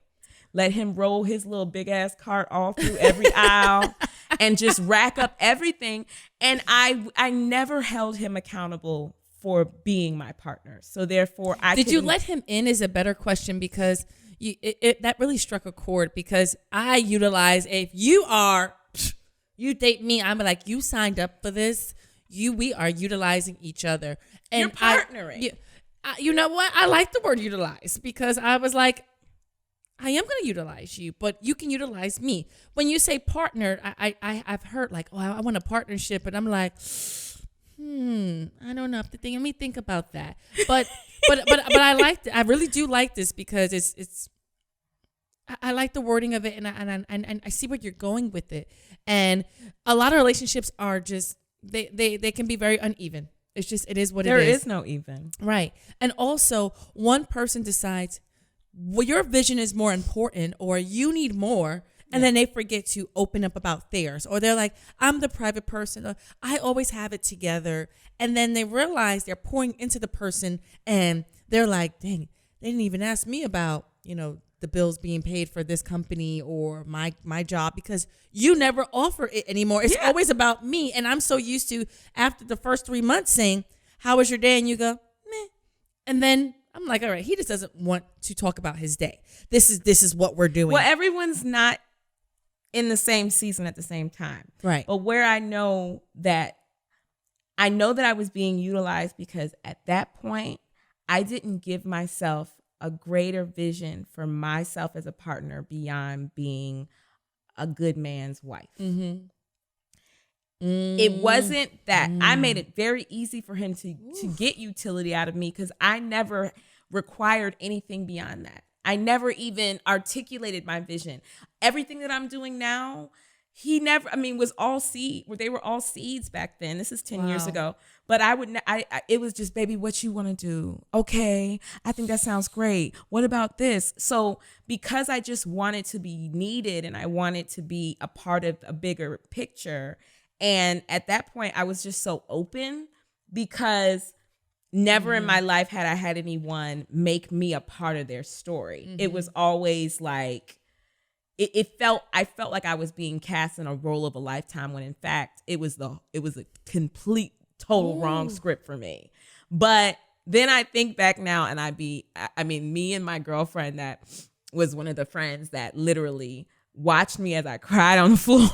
let him roll his little big ass cart all through every aisle and just rack up everything. And I never held him accountable for being my partner. So therefore Did you let him in is a better question, because that really struck a chord, because I utilize, if you date me, I'm like, you signed up for this. We are utilizing each other. And you're partnering. You know what? I like the word utilize, because I was like, I am going to utilize you, but you can utilize me. When you say partner, I've heard like, I want a partnership, and I'm like, I don't know. Let me think about that. But I like I really do like this, because it's I like the wording of it, and I see where you're going with it. And a lot of relationships are just they can be very uneven. It's just it is what it is. There is no even. Right. And also, one person decides, well, your vision is more important, or you need more. And then they forget to open up about theirs. Or they're like, I'm the private person. Or, I always have it together. And then they realize they're pouring into the person. And they're like, dang, they didn't even ask me about, the bills being paid for this company or my job, because you never offer it anymore. It's always about me. And I'm so used to, after the first 3 months, saying, how was your day? And you go, meh. And then I'm like, all right, he just doesn't want to talk about his day. This is what we're doing. Well, everyone's not in the same season at the same time. Right. But where I know that I was being utilized, because at that point, I didn't give myself a greater vision for myself as a partner beyond being a good man's wife. Mm-hmm. It wasn't that. I made it very easy for him to get utility out of me, because I never required anything beyond that. I never even articulated my vision. Everything that I'm doing now, was all seed. They were all seeds back then. This is 10 years ago. But it was just, baby, what you want to do? Okay, I think that sounds great. What about this? So because I just wanted to be needed and I wanted to be a part of a bigger picture. And at that point, I was just so open, because never in my life had I had anyone make me a part of their story. Mm-hmm. It was always like, I felt like I was being cast in a role of a lifetime, when in fact it was a complete, total wrong script for me. But then I think back now, and me and my girlfriend, that was one of the friends that literally watched me as I cried on the floor.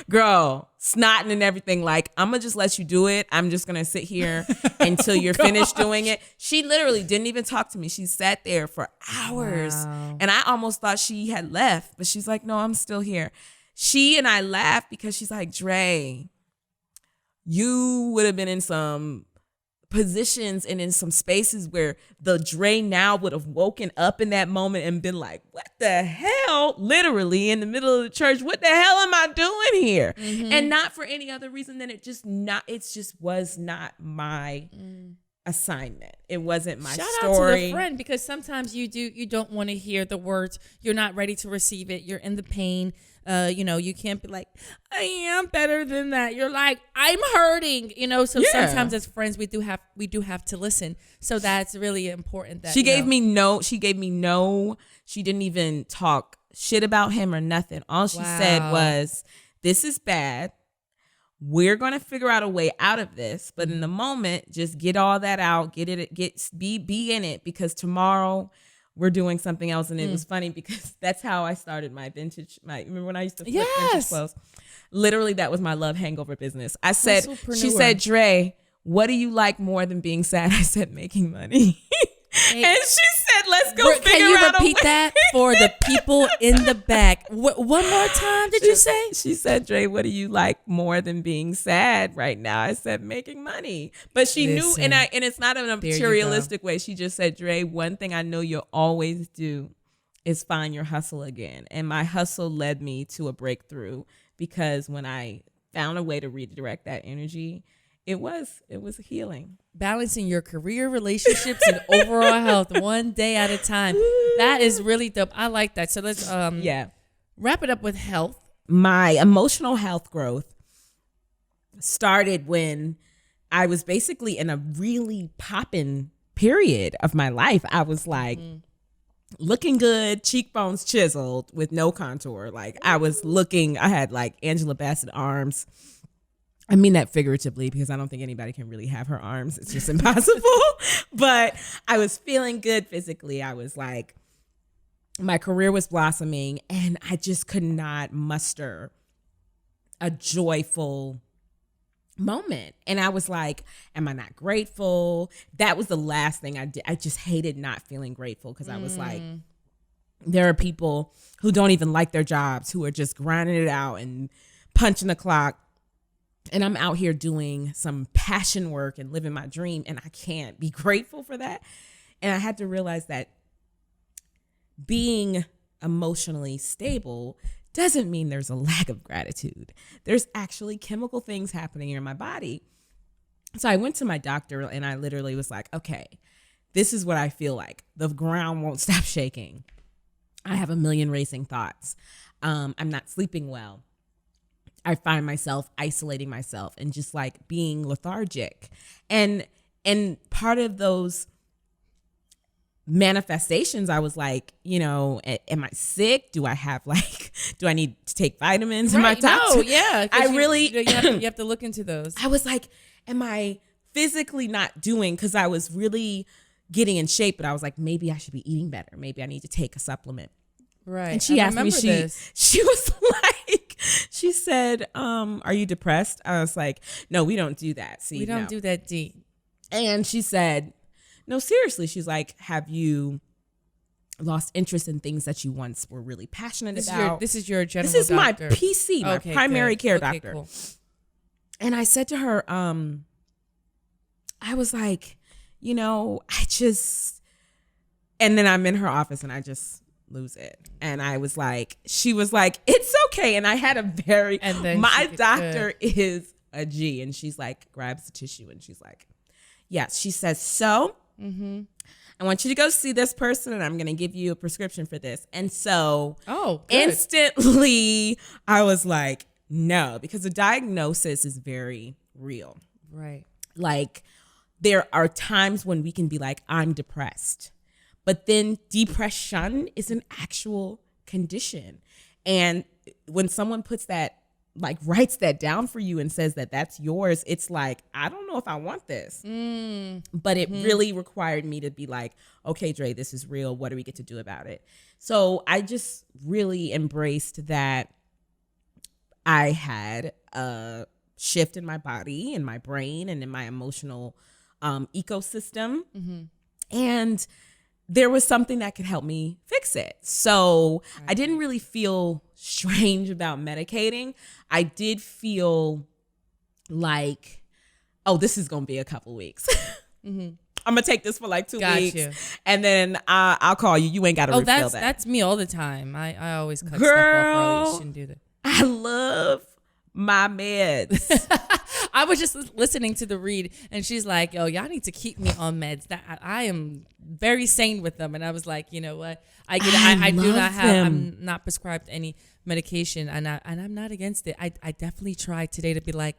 Girl, snotting and everything, like, I'm gonna just let you do it. I'm just gonna sit here until you're finished doing it. She literally didn't even talk to me. She sat there for hours. Wow. And I almost thought she had left, but she's like, no, I'm still here. She and I laughed, because she's like, Dre, you would have been in some positions and in some spaces where the Dre now would have woken up in that moment and been like, what the hell? Literally in the middle of the church, what the hell am I doing here? Mm-hmm. And not for any other reason than it just was not my assignment. It wasn't my story. Shout out to the friend, because sometimes you don't want to hear the words. You're not ready to receive it. You're in the pain. You can't be like, I am better than that. You're like, I'm hurting, so sometimes as friends, we do have to listen. So that's really important. That she gave me no, she didn't even talk shit about him or nothing. All she said was, this is bad. We're going to figure out a way out of this. But in the moment, just get all that out, be in it, because tomorrow we're doing something else. And it was funny, because that's how I started my vintage. Remember when I used to flip vintage clothes? Literally, that was my love hangover business. I said, she said, Dre, what do you like more than being sad? I said, making money. And she said, let's go figure out a way. Can you repeat that for the people in the back? One more time, did you say? She said, Dre, what do you like more than being sad right now? I said, making money. But she knew, and it's not in a materialistic way. She just said, Dre, one thing I know you'll always do is find your hustle again. And my hustle led me to a breakthrough, because when I found a way to redirect that energy, it was healing. Balancing your career, relationships, and overall health one day at a time. That is really dope. I like that. So let's wrap it up with health. My emotional health growth started when I was basically in a really popping period of my life. I was like looking good, cheekbones chiseled with no contour. Like I had like Angela Bassett arms. I mean that figuratively, because I don't think anybody can really have her arms. It's just impossible. But I was feeling good physically. I was like, my career was blossoming, and I just could not muster a joyful moment. And I was like, am I not grateful? That was the last thing I did. I just hated not feeling grateful, because I was like, there are people who don't even like their jobs, who are just grinding it out and punching the clock. And I'm out here doing some passion work and living my dream, and I can't be grateful for that. And I had to realize that being emotionally stable doesn't mean there's a lack of gratitude. There's actually chemical things happening in my body. So I went to my doctor and I literally was like, okay, this is what I feel like. The ground won't stop shaking. I have a million racing thoughts. I'm not sleeping well. I find myself isolating myself and just like being lethargic. And part of those manifestations, I was like, am I sick? Do I need to take vitamins? Right, Am I toxic? No, yeah. You have to look into those. I was like, am I physically not doing, because I was really getting in shape, but I was like, maybe I should be eating better. Maybe I need to take a supplement. Right. And she asked me, she was like, she said, are you depressed? I was like, no, we don't do that. See, we don't do that deep. And she said, no, seriously. She's like, have you lost interest in things that you once were really passionate about? This is your general This is doctor. my PC, my primary care doctor. Cool. And I said to her, I was like, and then I'm in her office and I just lose it. And I was like, she was like, it's okay. And I had my doctor is a G. And she's like, grabs the tissue and she's like, yes. She says, so I want you to go see this person and I'm going to give you a prescription for this. And so instantly I was like, no, because the diagnosis is very real. Right. Like there are times when we can be like, I'm depressed. But then depression is an actual condition. And when someone puts that, like writes that down for you and says that that's yours, it's like, I don't know if I want this. But it really required me to be like, okay, Dre, this is real. What do we get to do about it? So I just really embraced that I had a shift in my body, in my brain, and in my emotional ecosystem. And there was something that could help me fix it. So I didn't really feel strange about medicating. I did feel like, oh, this is going to be a couple weeks. I'm going to take this for like 2 weeks. And then I'll call you. You ain't got to refill that. That's me all the time. I always cut Girl, stuff off early. You shouldn't do that. I love my meds. I was just listening to the read and she's like, yo, y'all need to keep me on meds. That I am very sane with them. And I was like, you know what? I'm not prescribed any medication and I'm not against it. I definitely tried today to be like,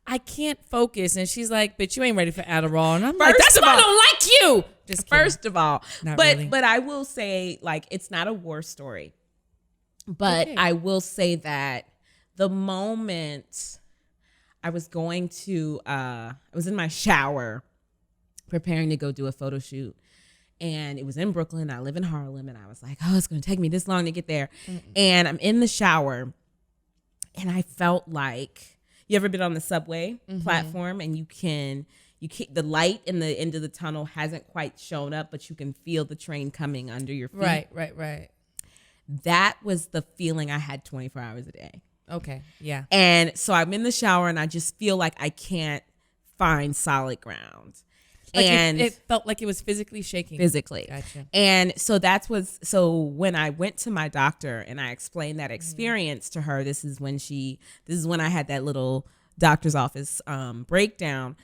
I can't focus. And she's like, but you ain't ready for Adderall. And I'm like, that's why I don't like you. Just kidding. First of all, but I will say, like, it's not a war story. But I will say that the moment I was I was in my shower preparing to go do a photo shoot, and it was in Brooklyn. I live in Harlem, and I was like, oh, it's going to take me this long to get there. And I'm in the shower, and I felt like, you ever been on the subway platform and the light in the end of the tunnel hasn't quite shown up, but you can feel the train coming under your feet. Right. That was the feeling I had 24 hours a day. Okay. Yeah. And so I'm in the shower and I just feel like I can't find solid ground. Like and it felt like it was physically shaking. Physically. Gotcha. And so so when I went to my doctor and I explained that experience to her, this is when I had that little doctor's office breakdown,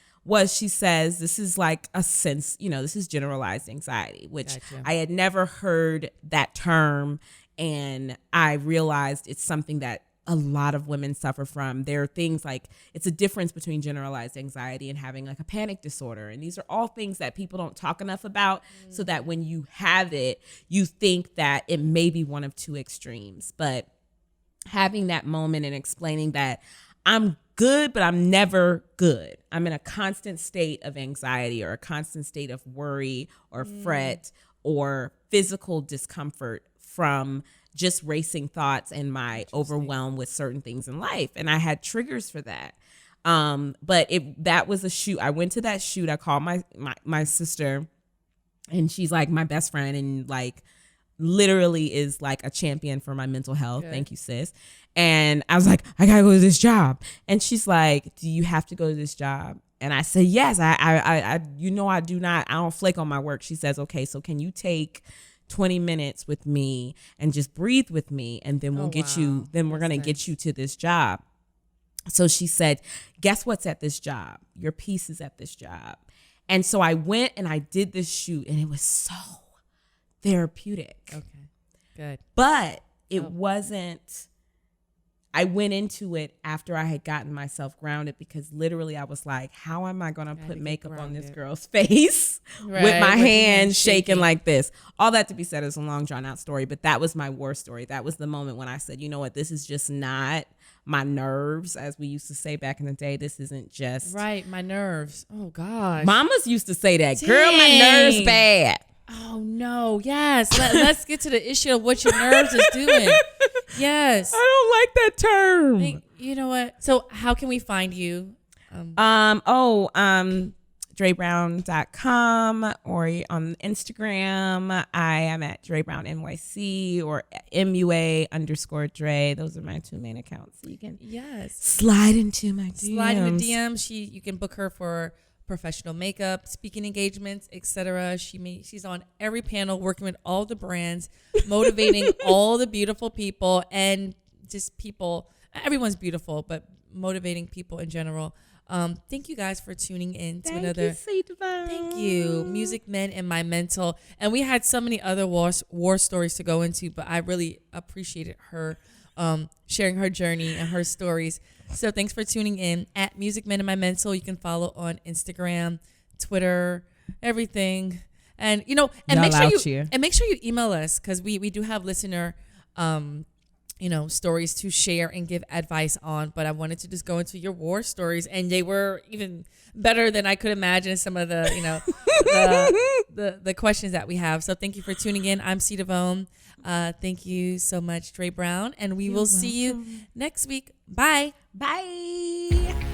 she says, this is like a sense, this is generalized anxiety, which I had never heard that term. And I realized it's something that a lot of women suffer from. There are things like, it's a difference between generalized anxiety and having like a panic disorder. And these are all things that people don't talk enough about, so that when you have it, you think that it may be one of two extremes. But having that moment and explaining that I'm good, but I'm never good. I'm in a constant state of anxiety or a constant state of worry or fret or physical discomfort from just racing thoughts and my overwhelm with certain things in life. And I had triggers for that. But that was a shoot. I went to that shoot. I called my sister, and she's like my best friend and like literally is like a champion for my mental health. Good. Thank you, sis. And I was like, I gotta go to this job. And she's like, do you have to go to this job? And I said, yes, I do not, I don't flake on my work. She says, okay, so can you take 20 minutes with me and just breathe with me, and then we'll get you, then we're going to get you to this job. So she said, guess what's at this job? Your piece is at this job. And so I went and I did this shoot, and it was so therapeutic. Okay, good. But it wasn't, I went into it after I had gotten myself grounded, because literally I was like, how am I going to put makeup on this girl's face with my hands shaking like this? All that to be said is a long drawn out story, but that was my war story. That was the moment when I said, you know what, this is just not my nerves, as we used to say back in the day. This isn't just. Right, my nerves. Oh, gosh. Mamas used to say that. Dang. Girl, my nerves bad. Oh, no. Yes. Let's get to the issue of what your nerves is doing. Yes. I don't like that term. You know what? So how can we find you? DreBrown.com, or on Instagram. I am at Dre Brown NYC or MUA_Dre. Those are my two main accounts. So you can slide into my DMs. Slide in the DMs. You can book her for professional makeup, speaking engagements, etc. She's on every panel, working with all the brands, motivating all the beautiful people, and just people. Everyone's beautiful, but motivating people in general. Thank you guys for tuning in to another. Thank you, Music Men and My Mental. And we had so many other war stories to go into, but I really appreciated her sharing her journey and her stories. So thanks for tuning in at Music Men and My Mental. You can follow on Instagram, Twitter, everything. And make sure you email us, because we do have listener stories to share and give advice on. But I wanted to just go into your war stories, and they were even better than I could imagine some of the the questions that we have. So thank you for tuning in. I'm C. Devone. Thank you so much, Dre Brown, and we will see you next week. Bye. Bye.